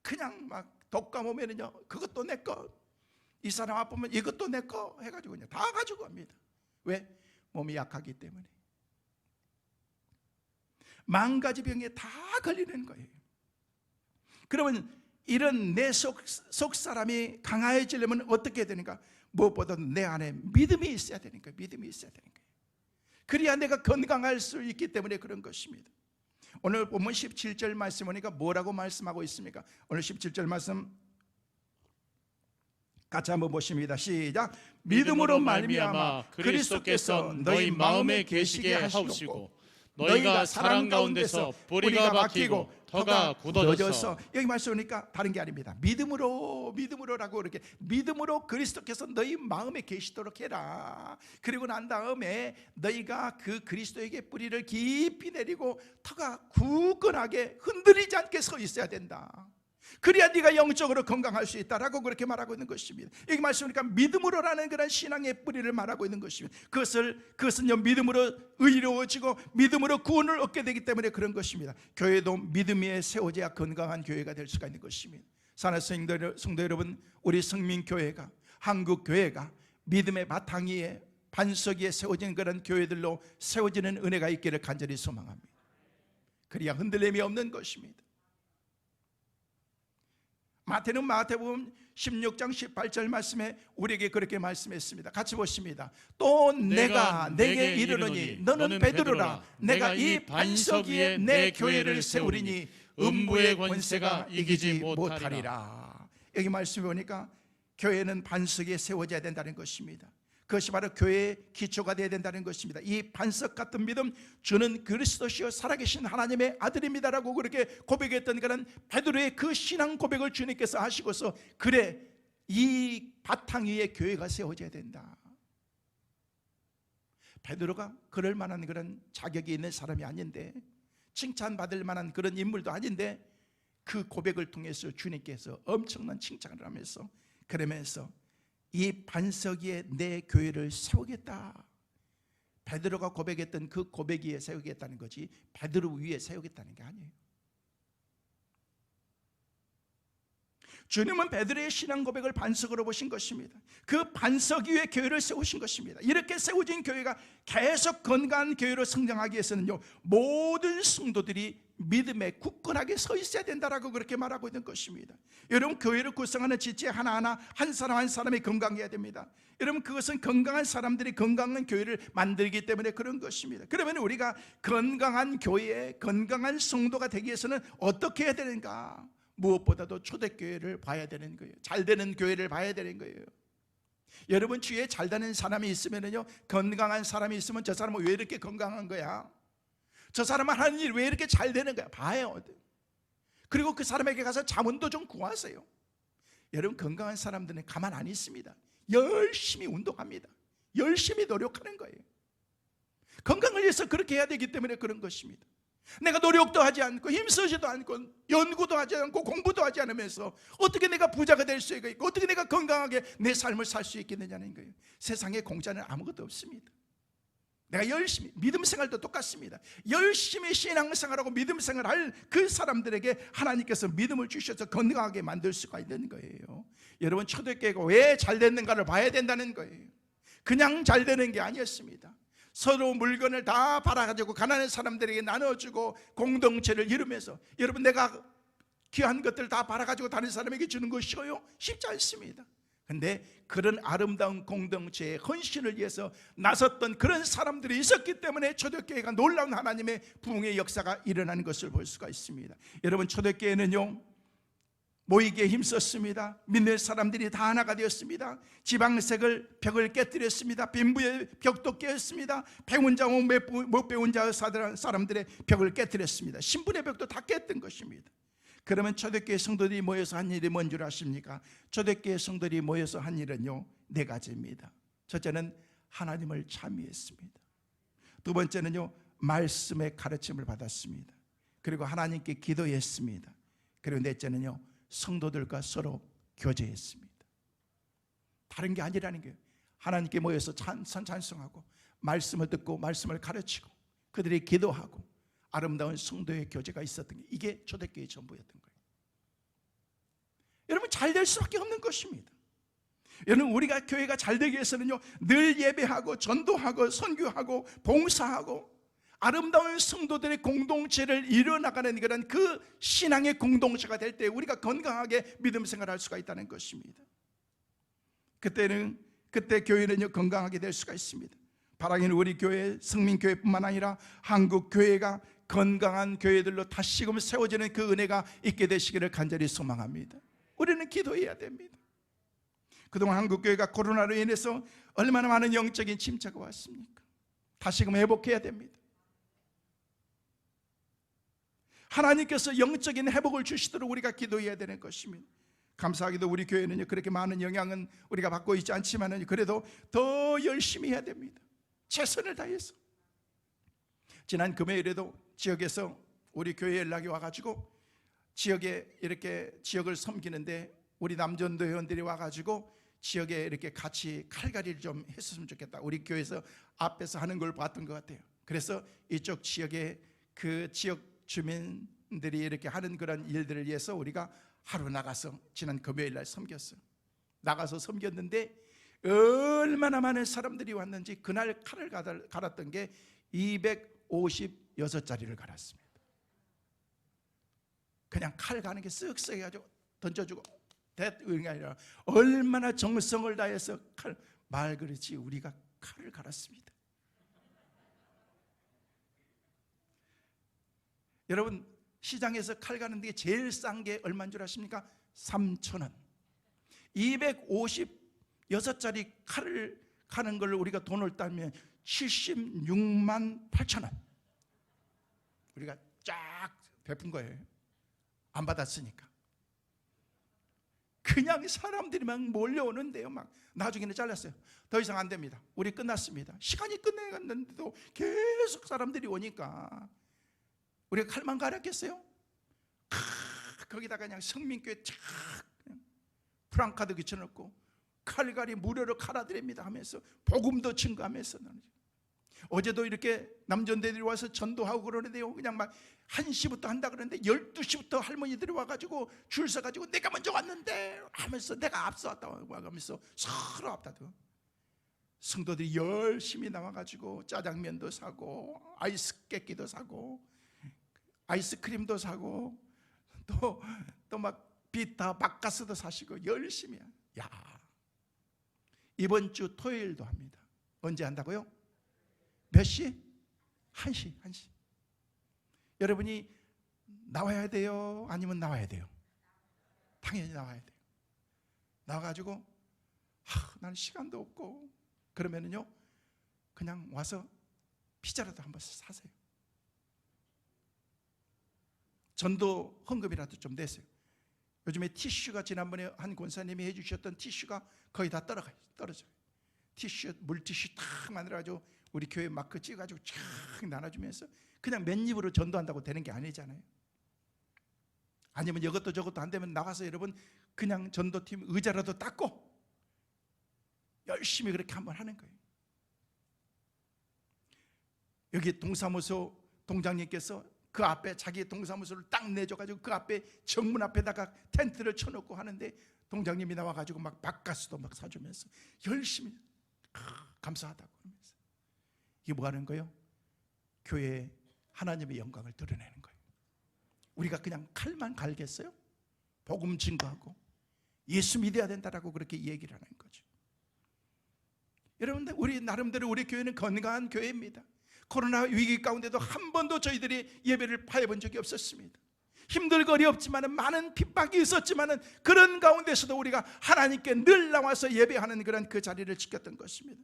그냥 막 독감 오면은요, 그것도 내 거, 이 사람 아프면 이것도 내 거 해가지고 그냥 다 가지고 갑니다. 왜? 몸이 약하기 때문에. 만 가지 병에 다 걸리는 거예요. 그러면 이런 내 속 사람이 강해지려면 어떻게 해야 되는가? 무엇보다 내 안에 믿음이 있어야 되는 거예요. 믿음이 있어야 되는 거예요. 그래야 내가 건강할 수 있기 때문에 그런 것입니다. 오늘 본문 17절 말씀 보니까 뭐라고 말씀하고 있습니까? 오늘 17절 말씀 같이 한번 보십니다. 시작. 믿음으로 말미암아 그리스도께서 너희 마음에 계시게 하시고 너희가 사랑 가운데서 뿌리가 박히고 터가 굳어져서, 여기 말씀 보니까 다른 게 아닙니다. 믿음으로라고 이렇게 믿음으로 그리스도께서 너희 마음에 계시도록 해라. 그리고 난 다음에 너희가 그 그리스도에게 뿌리를 깊이 내리고 터가 굳건하게 흔들리지 않게 서 있어야 된다. 그래야 네가 영적으로 건강할 수 있다라고 그렇게 말하고 있는 것입니다. 여기 말씀이니까 믿음으로라는 그런 신앙의 뿌리를 말하고 있는 것입니다. 그것은요, 믿음으로 의로워지고 믿음으로 구원을 얻게 되기 때문에 그런 것입니다. 교회도 믿음 위에 세워져야 건강한 교회가 될 수가 있는 것입니다. 사랑하는 성도 여러분, 우리 성민교회가, 한국교회가 믿음의 바탕 위에 반석 위에 세워진 그런 교회들로 세워지는 은혜가 있기를 간절히 소망합니다. 그래야 흔들림이 없는 것입니다. 마태복음 16장 18절 말씀에 우리에게 그렇게 말씀했습니다. 같이 보십니다. 또 내가 내게 이르노니 너는 베드로라. 내가 이 반석 위에 내 교회를 세우리니 음부의 권세가 이기지 못하리라. 여기 말씀해 보니까 교회는 반석 위에 세워져야 된다는 것입니다. 그것이 바로 교회의 기초가 되어야 된다는 것입니다. 이 반석 같은 믿음, 주는 그리스도시요 살아계신 하나님의 아들입니다라고 그렇게 고백했던 그런 베드로의 그 신앙 고백을 주님께서 하시고서, 그래, 이 바탕 위에 교회가 세워져야 된다. 베드로가 그럴 만한 그런 자격이 있는 사람이 아닌데, 칭찬받을 만한 그런 인물도 아닌데, 그 고백을 통해서 주님께서 엄청난 칭찬을 하면서 그러면서 이 반석 위에 내 교회를 세우겠다. 베드로가 고백했던 그 고백 위에 세우겠다는 거지 베드로 위에 세우겠다는 게 아니에요. 주님은 베드로의 신앙 고백을 반석으로 보신 것입니다. 그 반석 위에 교회를 세우신 것입니다. 이렇게 세워진 교회가 계속 건강한 교회로 성장하기 위해서는요, 모든 성도들이 믿음에 굳건하게 서 있어야 된다라고 그렇게 말하고 있는 것입니다. 여러분, 교회를 구성하는 지체 하나하나 한 사람 한 사람이 건강해야 됩니다. 여러분, 그것은 건강한 사람들이 건강한 교회를 만들기 때문에 그런 것입니다. 그러면 우리가 건강한 교회, 건강한 성도가 되기 위해서는 어떻게 해야 되는가? 무엇보다도 초대교회를 봐야 되는 거예요. 잘 되는 교회를 봐야 되는 거예요. 여러분, 주위에 잘 되는 사람이 있으면요, 건강한 사람이 있으면 저 사람은 왜 이렇게 건강한 거야? 저 사람은 하는 일 왜 이렇게 잘 되는 거야? 봐요. 그리고 그 사람에게 가서 자문도 좀 구하세요. 여러분, 건강한 사람들은 가만 안 있습니다. 열심히 운동합니다. 열심히 노력하는 거예요. 건강을 위해서 그렇게 해야 되기 때문에 그런 것입니다. 내가 노력도 하지 않고 힘쓰지도 않고 연구도 하지 않고 공부도 하지 않으면서 어떻게 내가 부자가 될 수 있고 어떻게 내가 건강하게 내 삶을 살 수 있겠느냐는 거예요. 세상에 공짜는 아무것도 없습니다. 내가 열심히, 믿음 생활도 똑같습니다. 열심히 신앙생활하고 믿음 생활할 그 사람들에게 하나님께서 믿음을 주셔서 건강하게 만들 수가 있는 거예요. 여러분, 초대교회가 왜 잘 됐는가를 봐야 된다는 거예요. 그냥 잘 되는 게 아니었습니다. 서로 물건을 다 팔아가지고 가난한 사람들에게 나눠주고 공동체를 이루면서, 여러분, 내가 귀한 것들 다 팔아가지고 다른 사람에게 주는 거 쉬워요? 쉽지 않습니다. 근데 그런 아름다운 공동체의 헌신을 위해서 나섰던 그런 사람들이 있었기 때문에 초대교회가 놀라운 하나님의 부흥의 역사가 일어나는 것을 볼 수가 있습니다. 여러분, 초대교회는요, 모이기에 힘썼습니다. 믿는 사람들이 다 하나가 되었습니다. 지방색을 벽을 깨뜨렸습니다. 빈부의 벽도 깨었습니다. 배운 자와 못 배운 자 사람들의 벽을 깨뜨렸습니다. 신분의 벽도 다 깼던 것입니다. 그러면 초대교회 성도들이 모여서 한 일이 뭔 줄 아십니까? 초대교회 성도들이 모여서 한 일은요, 네 가지입니다. 첫째는 하나님을 찬미했습니다. 두 번째는요, 말씀의 가르침을 받았습니다. 그리고 하나님께 기도했습니다. 그리고 넷째는요, 성도들과 서로 교제했습니다. 다른 게 아니라는 거예요. 하나님께 모여서 찬송하고 말씀을 듣고 말씀을 가르치고 그들이 기도하고 아름다운 성도의 교제가 있었던 게, 이게 초대교회의 전부였던 거예요. 여러분, 잘 될 수밖에 없는 것입니다. 여러분, 우리가 교회가 잘 되기 위해서는요, 늘 예배하고 전도하고 선교하고 봉사하고 아름다운 성도들의 공동체를 이뤄나가는 그런 그 신앙의 공동체가 될 때 우리가 건강하게 믿음 생활할 수가 있다는 것입니다. 그때 교회는요, 건강하게 될 수가 있습니다. 바라기는 우리 교회, 성민교회뿐만 아니라 한국 교회가 건강한 교회들로 다시금 세워지는 그 은혜가 있게 되시기를 간절히 소망합니다. 우리는 기도해야 됩니다. 그동안 한국 교회가 코로나로 인해서 얼마나 많은 영적인 침체가 왔습니까? 다시금 회복해야 됩니다. 하나님께서 영적인 회복을 주시도록 우리가 기도해야 되는 것입니다. 감사하게도 우리 교회는 그렇게 많은 영향은 우리가 받고 있지 않지만 그래도 더 열심히 해야 됩니다. 최선을 다해서. 지난 금요일에도 지역에서 우리 교회 연락이 와가지고 지역에 이렇게 지역을 섬기는데 우리 남전도 회원들이 와가지고 지역에 이렇게 같이 칼갈이를 좀 했으면 좋겠다. 우리 교회에서 앞에서 하는 걸 봤던 것 같아요. 그래서 이쪽 지역에 그 지역 주민들이 이렇게 하는 그런 일들을 위해서 우리가 하루 나가서 지난 금요일 날 섬겼어요. 나가서 섬겼는데 얼마나 많은 사람들이 왔는지 그날 칼을 갈았던 게 256자리를 갈았습니다. 그냥 칼 가는 게 쓱쓱 해가지고 던져주고 대응이 아니라 얼마나 정성을 다해서 말 그렇지 우리가 칼을 갈았습니다. 여러분, 시장에서 칼 가는 게 제일 싼 게 얼마인 줄 아십니까? 3,000원. 256자리 칼을 가는 걸 우리가 돈을 따면 76만 8천 원 우리가 쫙 베푼 거예요. 안 받았으니까. 그냥 사람들이 막 몰려오는데요. 막 나중에는 잘랐어요. 더 이상 안 됩니다. 우리 끝났습니다. 시간이 끝내갔는데도 계속 사람들이 오니까 우리가 칼만 갈았겠어요? 거기다가 그냥 성민교회 착 프랑카드 그쳐놓고 칼갈이 무료로 갈아드립니다 하면서 복음도 증거하면서, 어제도 이렇게 남전대들이 와서 전도하고 그러는데요, 그냥 막 1시부터 한다 그러는데 12시부터 할머니들이 와가지고 줄 서가지고 내가 먼저 왔는데 하면서 내가 앞서 왔다고 하면서 서로 앞다투고, 성도들이 열심히 나와가지고 짜장면도 사고 아이스 깨끼도 사고 아이스크림도 사고 또 막 비타 바카스도 사시고 열심히. 야, 이번 주 토요일도 합니다. 언제 한다고요? 몇 시? 1시. 1시. 여러분이 나와야 돼요? 아니면 나와야 돼요? 당연히 나와야 돼요. 나와가지고 나는 시간도 없고 그러면은요, 그냥 와서 피자라도 한 번씩 사세요. 전도 헌금이라도 좀 내세요. 요즘에 티슈가, 지난번에 한 권사님이 해주셨던 티슈가 거의 다 떨어져요. 티슈, 물티슈 탁 만들어가지고 우리 교회 마크 찍어가지고 쫙 나눠주면서 그냥 맨입으로 전도한다고 되는 게 아니잖아요. 아니면 이것도 저것도 안 되면 나와서 여러분 그냥 전도팀 의자라도 닦고 열심히 그렇게 한번 하는 거예요. 여기 동사무소 동장님께서 그 앞에 자기 동사무소를 딱 내줘가지고 그 앞에 정문 앞에다가 텐트를 쳐놓고 하는데 동장님이 나와가지고 막 바카스도 막 사주면서 열심히 감사하다고 하면서, 이게 뭐 하는 거예요? 교회에 하나님의 영광을 드러내는 거예요. 우리가 그냥 칼만 갈겠어요? 복음 증거하고 예수 믿어야 된다라고 그렇게 얘기를 하는 거죠. 여러분들, 우리 나름대로 우리 교회는 건강한 교회입니다. 코로나 위기 가운데도 한 번도 저희들이 예배를 파해본 적이 없었습니다. 힘들거리 없지만 많은 핍박이 있었지만 그런 가운데서도 우리가 하나님께 늘 나와서 예배하는 그런 그 자리를 지켰던 것입니다.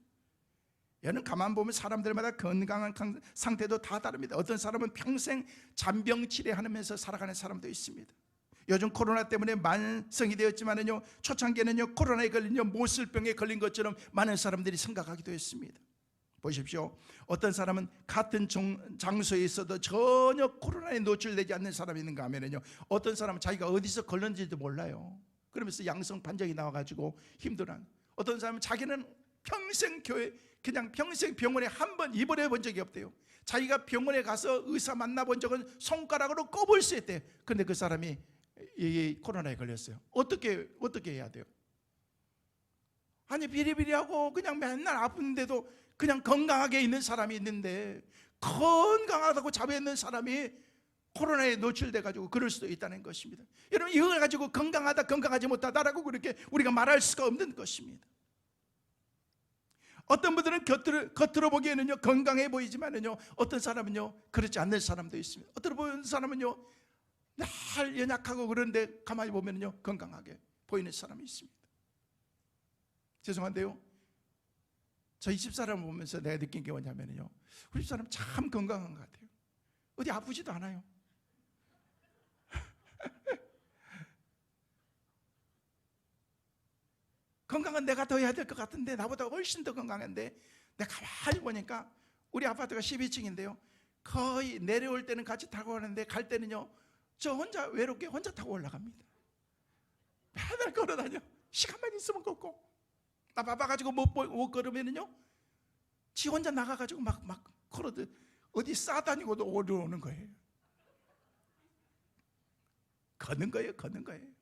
얘는 가만 보면 사람들마다 건강한 상태도 다 다릅니다. 어떤 사람은 평생 잔병 치레하면서 살아가는 사람도 있습니다. 요즘 코로나 때문에 만성이 되었지만은요, 초창기에는요 코로나에 걸린 모슬병에 걸린 것처럼 많은 사람들이 생각하기도 했습니다. 보십시오. 어떤 사람은 같은 장소에 있어도 전혀 코로나에 노출되지 않는 사람이 있는가 하면은요, 어떤 사람은 자기가 어디서 걸렸는지도 몰라요. 그러면서 양성 판정이 나와가지고 힘들어하는. 어떤 사람은 자기는 평생 그냥 평생 병원에 한 번 입원해 본 적이 없대요. 자기가 병원에 가서 의사 만나본 적은 손가락으로 꼽을 수 있대요. 그런데 그 사람이 이 코로나에 걸렸어요. 어떻게 해야 돼요? 아니, 비리비리하고 그냥 맨날 아픈데도 그냥 건강하게 있는 사람이 있는데, 건강하다고 잡혀있는 사람이 코로나에 노출돼가지고 그럴 수도 있다는 것입니다. 여러분, 이걸 가지고 건강하다 건강하지 못하다라고 그렇게 우리가 말할 수가 없는 것입니다. 어떤 분들은 겉으로 보기에는요 건강해 보이지만은요, 어떤 사람은요 그렇지 않는 사람도 있습니다. 어떤 사람은요 날 연약하고 그런데 가만히 보면은요 건강하게 보이는 사람이 있습니다. 죄송한데요, 저희 집사람을 보면서 내가 느낀 게 뭐냐면요, 우리 집사람 참 건강한 것 같아요. 어디 아프지도 않아요. 건강은 내가 더 해야 될 것 같은데, 나보다 훨씬 더 건강한데, 내가 가만히 보니까 우리 아파트가 12층인데요 거의 내려올 때는 같이 타고 가는데 갈 때는요 저 혼자 외롭게 혼자 타고 올라갑니다. 맨날 걸어다녀. 시간만 있으면 걷고, 나 바빠가지고 못 걸으면은요 지 혼자 나가가지고 막 걸어도 어디 싸다니고도 오르는 거예요. 걷는 거예요.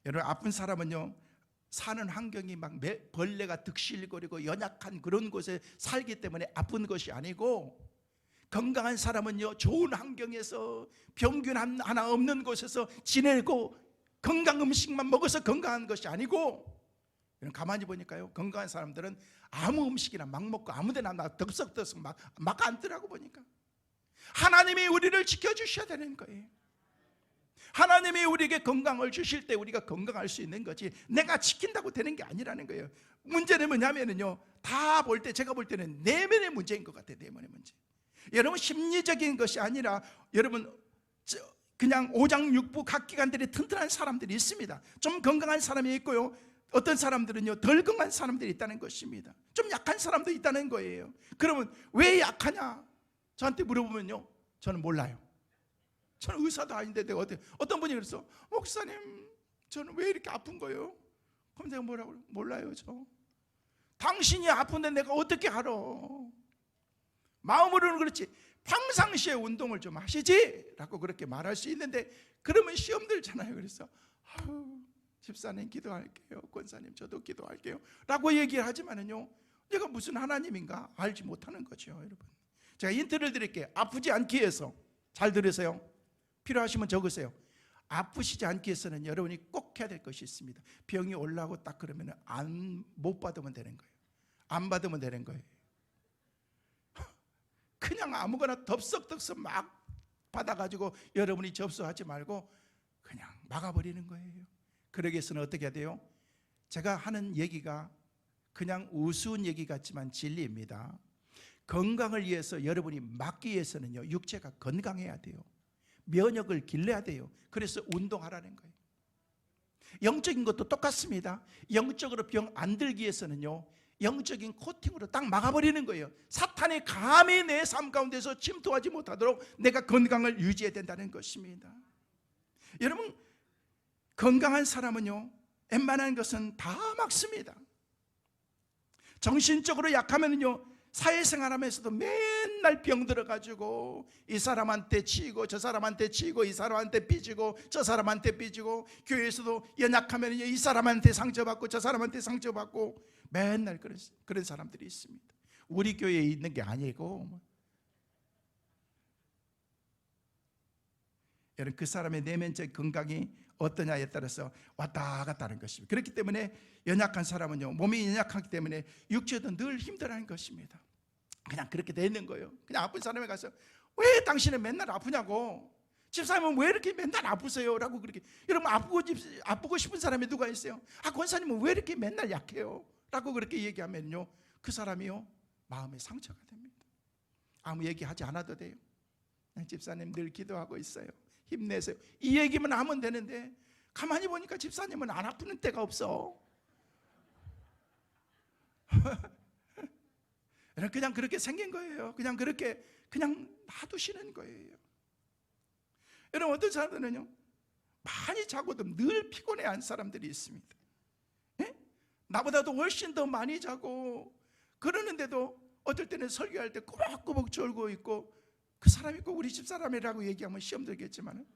여러분, 아픈 사람은요 사는 환경이 막 벌레가 득실거리고 연약한 그런 곳에 살기 때문에 아픈 것이 아니고, 건강한 사람은요 좋은 환경에서 병균 하나 없는 곳에서 지내고 건강 음식만 먹어서 건강한 것이 아니고, 가만히 보니까요 건강한 사람들은 아무 음식이나 막 먹고 아무데나 막 덥석덥석 막 앉더라고. 보니까 하나님이 우리를 지켜주셔야 되는 거예요. 하나님이 우리에게 건강을 주실 때 우리가 건강할 수 있는 거지, 내가 지킨다고 되는 게 아니라는 거예요. 문제는 뭐냐면요, 다 볼 때 제가 볼 때는 내면의 문제인 것 같아요. 내면의 문제. 여러분, 심리적인 것이 아니라, 여러분 그냥 오장육부 각 기관들이 튼튼한 사람들이 있습니다. 좀 건강한 사람이 있고요, 어떤 사람들은요 덜 건강한 사람들이 있다는 것입니다. 좀 약한 사람도 있다는 거예요. 그러면 왜 약하냐 저한테 물어보면요 저는 몰라요. 저는 의사도 아닌데 내가 어떤 분이 그랬어. 목사님, 저는 왜 이렇게 아픈 거예요? 그럼 제가 뭐라고? 몰라요. 저 당신이 아픈데 내가 어떻게 알아? 마음으로는 그렇지 평상시에 운동을 좀 하시지 라고 그렇게 말할 수 있는데, 그러면 시험 들잖아요. 그래서 집사님 기도할게요, 권사님 저도 기도할게요 라고 얘기를 하지만은요, 내가 무슨 하나님인가 알지 못하는 거죠. 여러분, 제가 힌트를 드릴게요. 아프지 않기 위해서, 잘 들으세요, 필요하시면 적으세요. 아프시지 않기 위해서는 여러분이 꼭 해야 될 것이 있습니다. 병이 올라오고 딱 그러면 못 받으면 되는 거예요. 안 받으면 되는 거예요. 그냥 아무거나 덥석덥석 막 받아가지고 여러분이 접수하지 말고 그냥 막아버리는 거예요. 그러기 위해서는 어떻게 해야 돼요? 제가 하는 얘기가 그냥 우스운 얘기 같지만 진리입니다. 건강을 위해서 여러분이 막기 위해서는요, 육체가 건강해야 돼요. 면역을 길러야 돼요. 그래서 운동하라는 거예요. 영적인 것도 똑같습니다. 영적으로 병 안 들기 위해서는요, 영적인 코팅으로 딱 막아버리는 거예요. 사탄이 감히 내 삶 가운데서 침투하지 못하도록 내가 건강을 유지해야 된다는 것입니다. 여러분, 건강한 사람은요, 웬만한 것은 다 막습니다. 정신적으로 약하면요, 사회생활하면서도 맨날 병 들어가지고 이 사람한테 치이고 저 사람한테 치이고 이 사람한테 삐지고 저 사람한테 삐지고, 교회에서도 연약하면 이 사람한테 상처받고 저 사람한테 상처받고 맨날 그런 사람들이 있습니다. 우리 교회에 있는 게 아니고, 여러분, 그 사람의 내면적 건강이 어떠냐에 따라서 왔다 갔다 하는 것입니다. 그렇기 때문에 연약한 사람은요, 몸이 연약하기 때문에 육체도 늘 힘들어하는 것입니다. 그냥 그렇게 돼 있는 거예요. 그냥 아픈 사람에 가서 왜 당신은 맨날 아프냐고, 집사님은 왜 이렇게 맨날 아프세요? 라고 그렇게. 여러분, 아프고 싶은 사람이 누가 있어요? 권사님은 왜 이렇게 맨날 약해요? 라고 그렇게 얘기하면요, 그 사람이요, 마음에 상처가 됩니다. 아무 얘기하지 않아도 돼요. 집사님 늘 기도하고 있어요, 힘내세요, 이 얘기만 하면 되는데, 가만히 보니까 집사님은 안 아프는 때가 없어. 그냥 그렇게 생긴 거예요. 그냥 그렇게 그냥 놔두시는 거예요. 여러분, 어떤 사람들은요, 많이 자고도 늘 피곤해한 사람들이 있습니다. 예? 나보다도 훨씬 더 많이 자고 그러는데도 어떨 때는 설교할 때 꾸벅꾸벅 졸고 있고, 그 사람이 꼭 우리 집사람이라고 얘기하면 시험 들겠지만,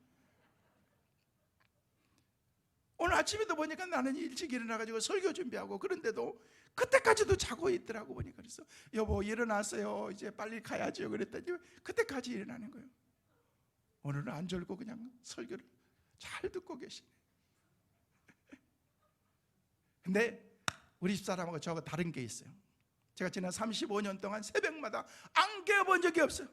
오늘 아침에도 보니까 나는 일찍 일어나가지고 설교 준비하고 그런데도 그때까지도 자고 있더라고. 보니까 그래서 여보 일어났어요, 이제 빨리 가야죠 그랬더니 그때까지 일어나는 거예요. 오늘은 안 졸고 그냥 설교를 잘 듣고 계시네. 근데 우리 집사람하고 저하고 다른 게 있어요. 제가 지난 35년 동안 새벽마다 안 깨워본 적이 없어요.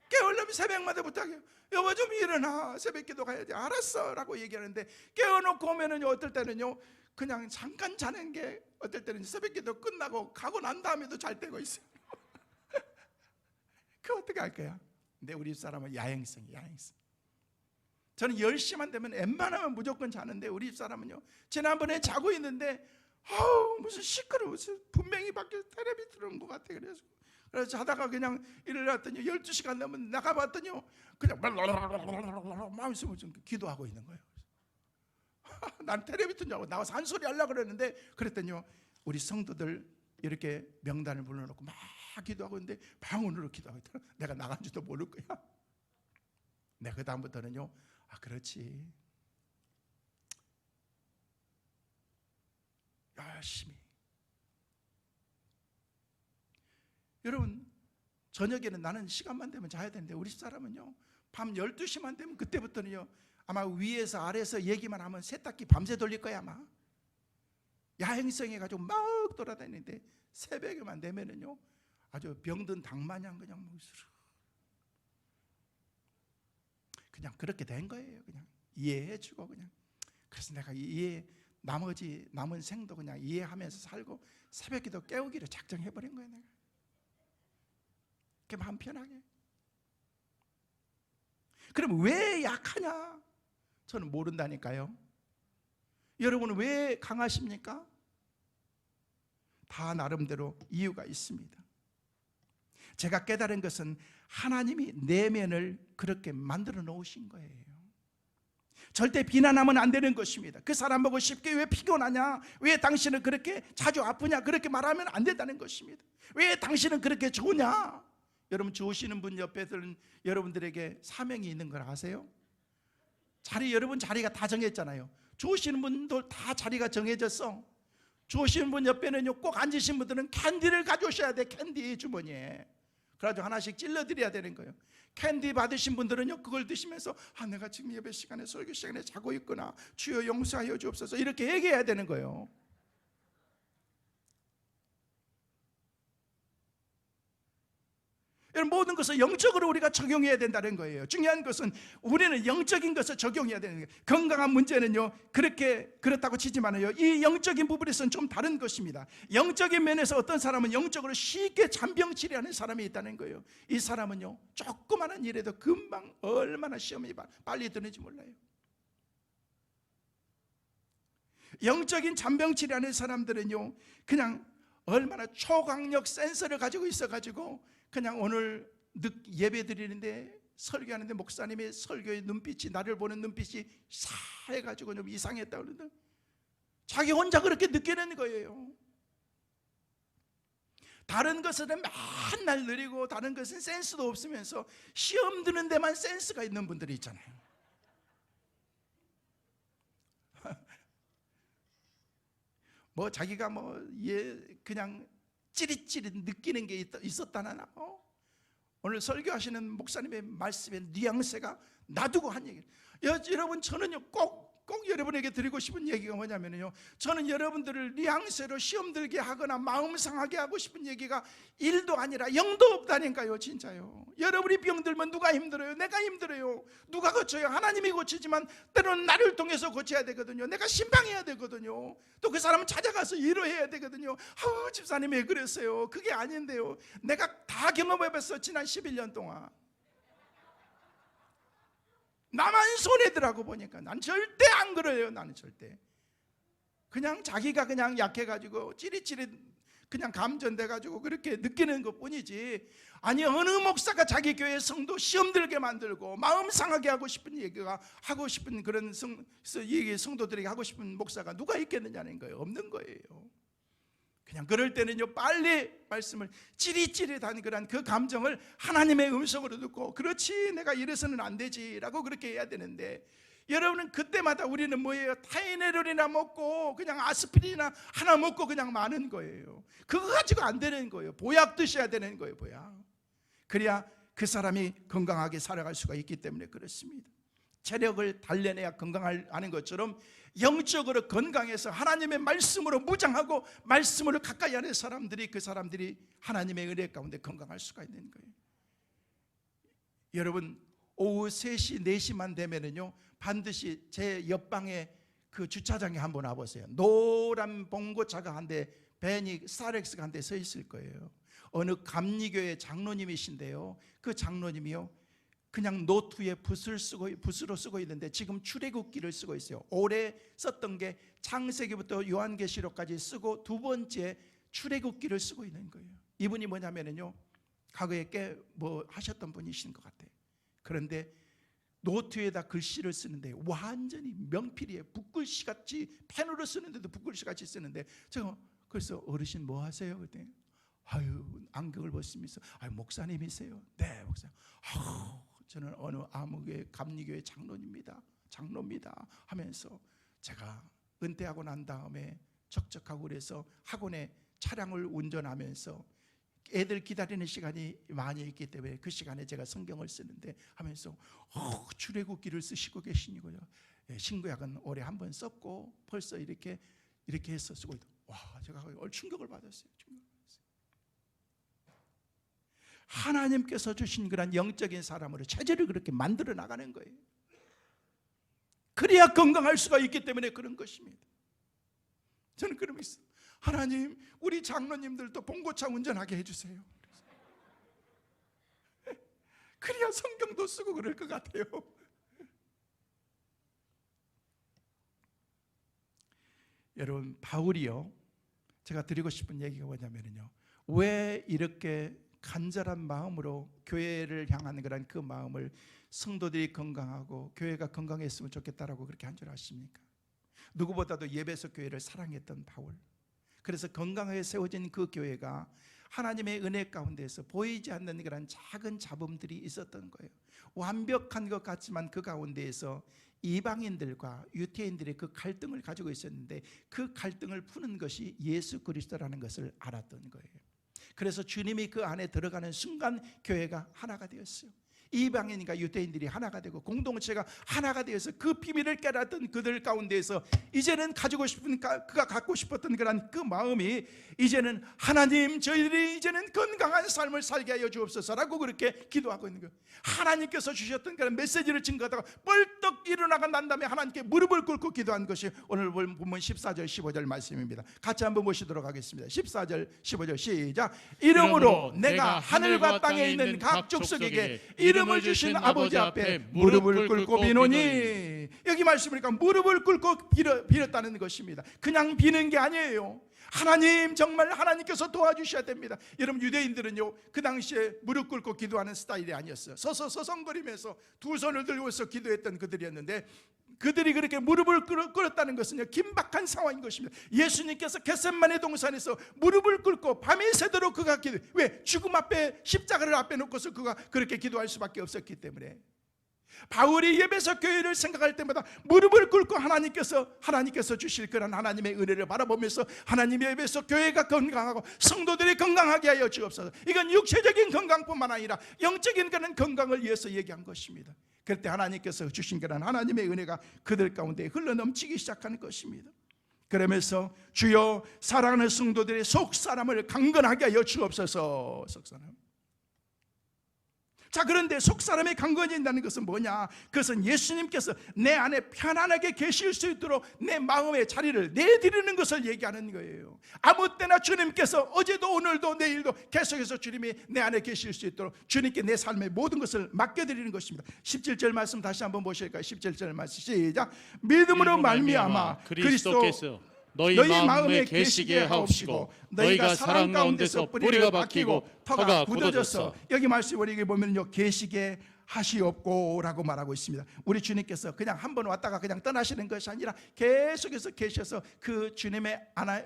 깨우려면 새벽마다 부탁해요. 여보 좀 일어나, 새벽기도 가야지. 알았어 라고 얘기하는데, 깨워놓고 오면은요, 어떨 때는요 그냥 잠깐 자는 게, 어떨 때는 새벽기도 끝나고 가고 난 다음에도 잘 때가 있어요. 그거 어떻게 할 거야? 근데 우리 사람은 야행성이에요. 야행성. 저는 10시만 되면 웬만하면 무조건 자는데, 우리 집사람은요, 지난번에 자고 있는데 무슨 시끄러워, 분명히 밖에 텔레비 틀어놓은 것 같아. 그래서 자다가 그냥 일어났더니 12시간 넘으면 나가봤더니요, 그냥 마음속으로 좀 기도하고 있는 거예요. 난 텔레비 튼 줄 알고 나와서 한 소리 하려고 그랬는데, 그랬더니요, 우리 성도들 이렇게 명단을 불러놓고 막 기도하고 있는데 방언으로 기도하고 있더라. 내가 나간 줄도 모를 거야. 내가 그 다음부터는요, 그렇지, 열심히. 여러분, 저녁에는 나는 시간만 되면 자야 되는데, 우리 집사람은요, 밤 12시만 되면 그때부터는요, 아마 위에서 아래에서 얘기만 하면 세탁기 밤새 돌릴 거야. 아마 야행성해 가지고 막 돌아다니는데, 새벽에만 되면은요, 아주 병든 닭마냥 그냥 그냥 그렇게 된 거예요. 그냥 이해해주고 그냥. 그래서 내가 나머지 남은 생도 그냥 이해하면서 살고, 새벽기도 깨우기를 작정해버린 거예요. 내가 이렇게 마음 편하게. 그럼 왜 약하냐? 저는 모른다니까요. 여러분은 왜 강하십니까? 다 나름대로 이유가 있습니다. 제가 깨달은 것은 하나님이 내면을 그렇게 만들어 놓으신 거예요. 절대 비난하면 안 되는 것입니다. 그 사람 보고 쉽게 왜 피곤하냐, 왜 당신은 그렇게 자주 아프냐, 그렇게 말하면 안 된다는 것입니다. 왜 당신은 그렇게 좋냐. 여러분, 좋으시는 분 옆에서는 여러분들에게 사명이 있는 걸 아세요? 여러분 자리가 다 정했잖아요. 좋으시는 분들 다 자리가 정해졌어. 좋으시는 분 옆에는요, 꼭 앉으신 분들은 캔디를 가져오셔야 돼. 캔디 주머니에 그래가지고 하나씩 찔러드려야 되는 거예요. 캔디 받으신 분들은요, 그걸 드시면서 내가 지금 예배 시간에, 설교 시간에 자고 있구나, 주여 용서하여 주옵소서, 이렇게 얘기해야 되는 거예요. 모든 것을 영적으로 우리가 적용해야 된다는 거예요. 중요한 것은 우리는 영적인 것을 적용해야 되는 거예요. 건강한 문제는요, 그렇다고 치지만요, 이 영적인 부분에서는 좀 다른 것입니다. 영적인 면에서 어떤 사람은 영적으로 쉽게 잔병치레하는 사람이 있다는 거예요. 이 사람은요, 조그마한 일에도 금방 얼마나 시험이 빨리 드는지 몰라요. 영적인 잔병치레하는 사람들은요, 그냥 얼마나 초강력 센서를 가지고 있어가지고 그냥 오늘 예배 드리는데, 설교하는데 목사님의 설교의 눈빛이, 나를 보는 눈빛이 사해가지고 좀 이상했다 그러는데 자기 혼자 그렇게 느끼는 거예요. 다른 것은 맨날 느리고 다른 것은 센스도 없으면서 시험 드는 데만 센스가 있는 분들이 있잖아요. 자기가 그냥 찌릿찌릿 느끼는 게 있었다나, 오늘 설교하시는 목사님의 말씀의 뉘앙스가 놔두고 한 얘기. 여러분, 저는요 꼭 여러분에게 드리고 싶은 얘기가 뭐냐면요, 저는 여러분들을 뉘앙스로 시험 들게 하거나 마음 상하게 하고 싶은 얘기가 1도 아니라 0도 없다니까요. 진짜요. 여러분이 병들면 누가 힘들어요? 내가 힘들어요. 누가 고쳐요? 하나님이 고치지만 때로는 나를 통해서 고쳐야 되거든요. 내가 신방해야 되거든요. 또 그 사람은 찾아가서 위로해야 되거든요. 집사님 왜 그랬어요? 그게 아닌데요. 내가 다 경험해봤어. 지난 11년 동안 나만 손해더라고 보니까. 난 절대 안 그래요. 나는 절대. 그냥 자기가 그냥 약해가지고 찌릿찌릿 그냥 감전돼가지고 그렇게 느끼는 것 뿐이지, 아니 어느 목사가 자기 교회 성도 시험 들게 만들고 마음 상하게 하고 싶은 얘기가 하고 싶은 그런 성도들에게 하고 싶은 목사가 누가 있겠느냐는 거예요. 없는 거예요. 그냥 그럴 때는요, 빨리 말씀을, 찌릿찌릿한 그 감정을 하나님의 음성으로 듣고, 그렇지 내가 이래서는 안 되지 라고 그렇게 해야 되는데, 여러분은 그때마다 우리는 뭐예요? 타이레놀이나 먹고 그냥 아스피린이나 하나 먹고 그냥 마는 거예요. 그거 가지고 안 되는 거예요. 보약 드셔야 되는 거예요. 보약. 그래야 그 사람이 건강하게 살아갈 수가 있기 때문에 그렇습니다. 체력을 단련해야 건강하는 것처럼 영적으로 건강해서 하나님의 말씀으로 무장하고 말씀으로 가까이 하는 사람들이, 그 사람들이 하나님의 은혜 가운데 건강할 수가 있는 거예요. 여러분, 오후 3시, 4시만 되면은요, 반드시 제 옆방에 그 주차장에 한번 와보세요. 노란 봉고차가 한 대, 벤이 스타렉스가 한 대 서 있을 거예요. 어느 감리교회 장로님이신데요, 그 장로님이요, 그냥 노트에 붓으로 쓰고 있는데 지금 출애굽기를 쓰고 있어요. 올해 썼던 게 창세기부터 요한계시록까지 쓰고 두 번째 출애굽기를 쓰고 있는 거예요. 이분이 뭐냐면요, 과거에 꽤 하셨던 분이신 것 같아요. 그런데 노트에다 글씨를 쓰는데 완전히 명필이에요. 붓글씨같이, 펜으로 쓰는데도 붓글씨같이 쓰는데, 제가 그래서 어르신 뭐 하세요? 그랬더니 안경을 벗으면서 목사님이세요? 네, 목사님. 저는 어느 아무교회 감리교회 장로입니다 하면서, 제가 은퇴하고 난 다음에 적적하고 그래서 학원에 차량을 운전하면서 애들 기다리는 시간이 많이 있기 때문에 그 시간에 제가 성경을 쓰는데 하면서 출애굽기를 쓰시고 계시니고요, 신구약은 올해 한 번 썼고 벌써 이렇게 해서 쓰고 있다. 와, 제가 충격을 받았어요. 하나님께서 주신 그런 영적인 사람으로 체질을 그렇게 만들어 나가는 거예요. 그래야 건강할 수가 있기 때문에 그런 것입니다. 저는 그러면서, 하나님, 우리 장로님들도 봉고차 운전하게 해주세요. 그래야 성경도 쓰고 그럴 것 같아요. 여러분, 바울이요, 제가 드리고 싶은 얘기가 뭐냐면요, 왜 이렇게 간절한 마음으로 교회를 향하는 그런 그 마음을 성도들이 건강하고 교회가 건강했으면 좋겠다라고 그렇게 간절하십니까? 누구보다도 예배소 교회를 사랑했던 바울, 그래서 건강하게 세워진 그 교회가 하나님의 은혜 가운데서 보이지 않는 그런 작은 잡음들이 있었던 거예요. 완벽한 것 같지만 그 가운데에서 이방인들과 유태인들의 그 갈등을 가지고 있었는데 그 갈등을 푸는 것이 예수 그리스도라는 것을 알았던 거예요. 그래서 주님이 그 안에 들어가는 순간 교회가 하나가 되었어요. 이방인과 유대인들이 하나가 되고 공동체가 하나가 되어서 그 비밀을 깨닫던 그들 가운데에서 이제는 가지고 싶은, 그가 갖고 싶었던 그 마음이 이제는 하나님, 저희들이 이제는 건강한 삶을 살게 하여 주옵소서라고 그렇게 기도하고 있는 거예요. 하나님께서 주셨던 그런 메시지를 증거하다가 벌떡 일어나가 난 다음에 하나님께 무릎을 꿇고 기도한 것이 오늘 본문 14절 15절 말씀입니다. 같이 한번 보시도록 하겠습니다. 14절 15절 시작. 이러므로 내가 하늘과 땅에 있는 각 족속에게 이름을 주신 아버지 앞에 무릎을 꿇고 비노니, 여기 말씀이니까 무릎을 꿇고 빌었다는 것입니다. 그냥 비는 게 아니에요. 하나님, 정말 하나님께서 도와주셔야 됩니다. 여러분, 유대인들은요 그 당시에 무릎 꿇고 기도하는 스타일이 아니었어요. 서서 서성거리면서 두 손을 들고서 기도했던 그들이었는데, 그들이 그렇게 무릎을 꿇었다는 것은요 긴박한 상황인 것입니다. 예수님께서 겟세마네 동산에서 무릎을 꿇고 밤이 새도록 그가 왜? 죽음 앞에, 십자가를 앞에 놓고서 그가 그렇게 기도할 수밖에 없었기 때문에. 바울이 예배소 교회를 생각할 때마다 무릎을 꿇고 하나님께서 주실 그런 하나님의 은혜를 바라보면서 하나님의 예배소 교회가 건강하고 성도들이 건강하게 하여 주옵소서. 이건 육체적인 건강뿐만 아니라 영적인 그런 건강을 위해서 얘기한 것입니다. 그럴 때 하나님께서 주신 그런 하나님의 은혜가 그들 가운데 흘러넘치기 시작하는 것입니다. 그러면서 주여, 사랑하는 성도들의 속사람을 강건하게 하여 주옵소서. 속사람. 자, 그런데 속사람이 강건해진다는 것은 뭐냐? 그것은 예수님께서 내 안에 편안하게 계실 수 있도록 내 마음의 자리를 내드리는 것을 얘기하는 거예요. 아무 때나 주님께서 어제도 오늘도 내일도 계속해서 주님이 내 안에 계실 수 있도록 주님께 내 삶의 모든 것을 맡겨드리는 것입니다. 17절 말씀 다시 한번 보실까요? 17절 말씀 시작. 믿음으로 말미암아 그리스도께서 너희 마음에 계시게 하옵시고 너희가 사랑 가운데서 뿌리가 박히고 터가 굳어져서. 여기 말씀 우리 보면요 계시게 하시옵고라고 말하고 있습니다. 우리 주님께서 그냥 한번 왔다가 그냥 떠나시는 것이 아니라 계속해서 계셔서 그 주님의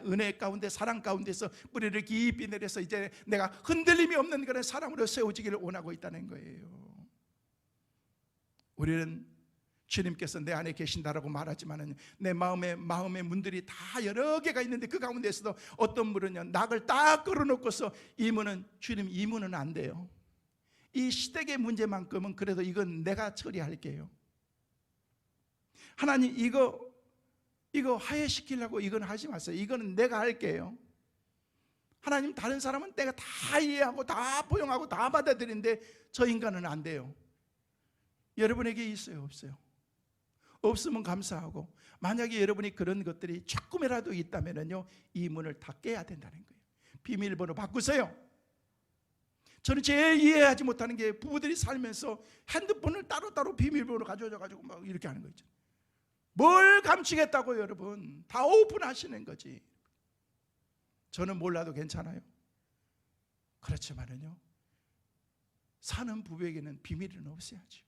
은혜 가운데, 사랑 가운데서 뿌리를 깊이 내려서 이제 내가 흔들림이 없는 그런 사람으로 세워지기를 원하고 있다는 거예요. 우리는 주님께서 내 안에 계신다라고 말하지만은 내 마음의 문들이 다 여러 개가 있는데 그 가운데서도 어떤 문은요 낙을 딱 걸어놓고서 이 문은 주님, 이 문은 안 돼요. 이 시댁의 문제만큼은 그래도 이건 내가 처리할게요. 하나님, 이거 화해시키려고 이건 하지 마세요. 이거는 내가 할게요. 하나님, 다른 사람은 내가 다 이해하고 다 포용하고 다 받아들이는데 저 인간은 안 돼요. 여러분에게 있어요, 없어요? 없으면 감사하고, 만약에 여러분이 그런 것들이 조금이라도 있다면요 이 문을 다 깨야 된다는 거예요. 비밀번호 바꾸세요. 저는 제일 이해하지 못하는 게 부부들이 살면서 핸드폰을 따로따로 비밀번호 가져와가지고 막 이렇게 하는 거 있죠. 뭘 감추겠다고 여러분, 다 오픈하시는 거지. 저는 몰라도 괜찮아요. 그렇지만은요 사는 부부에게는 비밀은 없어야죠.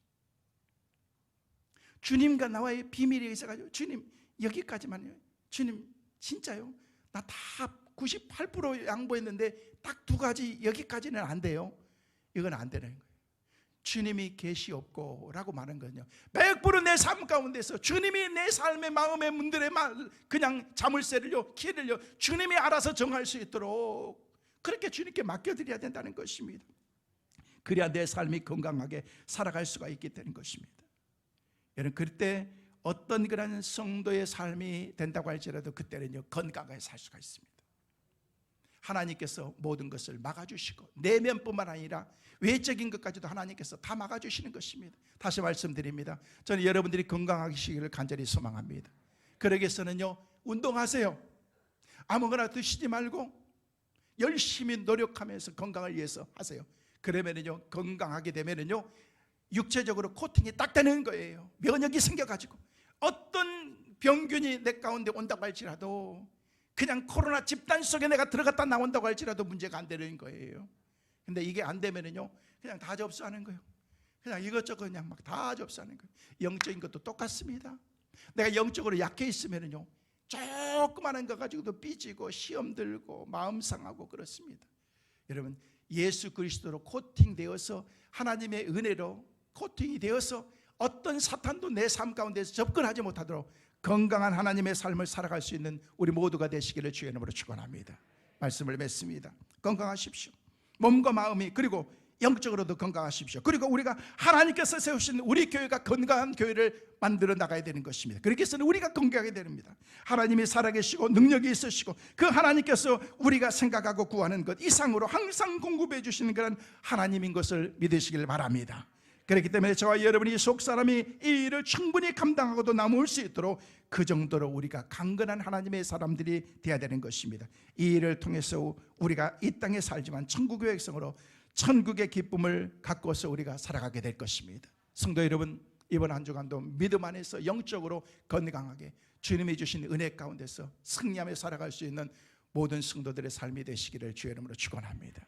주님과 나와의 비밀이 있어가지고 주님 여기까지만요. 주님 진짜요? 나 다 98% 양보했는데 딱 2가지 여기까지는 안 돼요. 이건 안 되는 거예요. 주님이 계시옵고 라고 말한 거는요 100% 내 삶 가운데서 주님이 내 삶의 마음의 문들의 그냥 자물쇠를요, 키를요 주님이 알아서 정할 수 있도록 그렇게 주님께 맡겨드려야 된다는 것입니다. 그래야 내 삶이 건강하게 살아갈 수가 있게 되는 것입니다. 여러분, 그때 어떤 그런 성도의 삶이 된다고 할지라도 그때는요 건강하게 살 수가 있습니다. 하나님께서 모든 것을 막아주시고 내면뿐만 아니라 외적인 것까지도 하나님께서 다 막아주시는 것입니다. 다시 말씀드립니다. 저는 여러분들이 건강하시기를 간절히 소망합니다. 그러기 위해서는요 운동하세요. 아무거나 드시지 말고 열심히 노력하면서 건강을 위해서 하세요. 그러면은요 건강하게 되면은요 육체적으로 코팅이 딱 되는 거예요. 면역이 생겨가지고 어떤 병균이 내 가운데 온다고 할지라도, 그냥 코로나 집단 속에 내가 들어갔다 나온다고 할지라도 문제가 안 되는 거예요. 근데 이게 안 되면은요, 그냥 다 접수하는 거예요. 그냥 이것저것 그냥 막 다 접수하는 거예요. 영적인 것도 똑같습니다. 내가 영적으로 약해 있으면은요, 조그마한 거 가지고도 삐지고 시험 들고 마음 상하고 그렇습니다. 여러분, 예수 그리스도로 코팅되어서 하나님의 은혜로 코팅이 되어서 어떤 사탄도 내 삶 가운데서 접근하지 못하도록 건강한 하나님의 삶을 살아갈 수 있는 우리 모두가 되시기를 주의 이름으로 축원합니다. 말씀을 맺습니다. 건강하십시오. 몸과 마음이, 그리고 영적으로도 건강하십시오. 그리고 우리가 하나님께서 세우신 우리 교회가 건강한 교회를 만들어 나가야 되는 것입니다. 그렇게 해서는 우리가 건강하게 됩니다. 하나님이 살아계시고 능력이 있으시고 그 하나님께서 우리가 생각하고 구하는 것 이상으로 항상 공급해 주시는 그런 하나님인 것을 믿으시길 바랍니다. 그렇기 때문에 저와 여러분이 속사람이 이 일을 충분히 감당하고도 남을 수 있도록 그 정도로 우리가 강건한 하나님의 사람들이 되어야 되는 것입니다. 이 일을 통해서 우리가 이 땅에 살지만 천국의 백성으로 천국의 기쁨을 갖고서 우리가 살아가게 될 것입니다. 성도 여러분, 이번 한 주간도 믿음 안에서 영적으로 건강하게 주님이 주신 은혜 가운데서 승리하며 살아갈 수 있는 모든 성도들의 삶이 되시기를 주의 이름으로 축원합니다.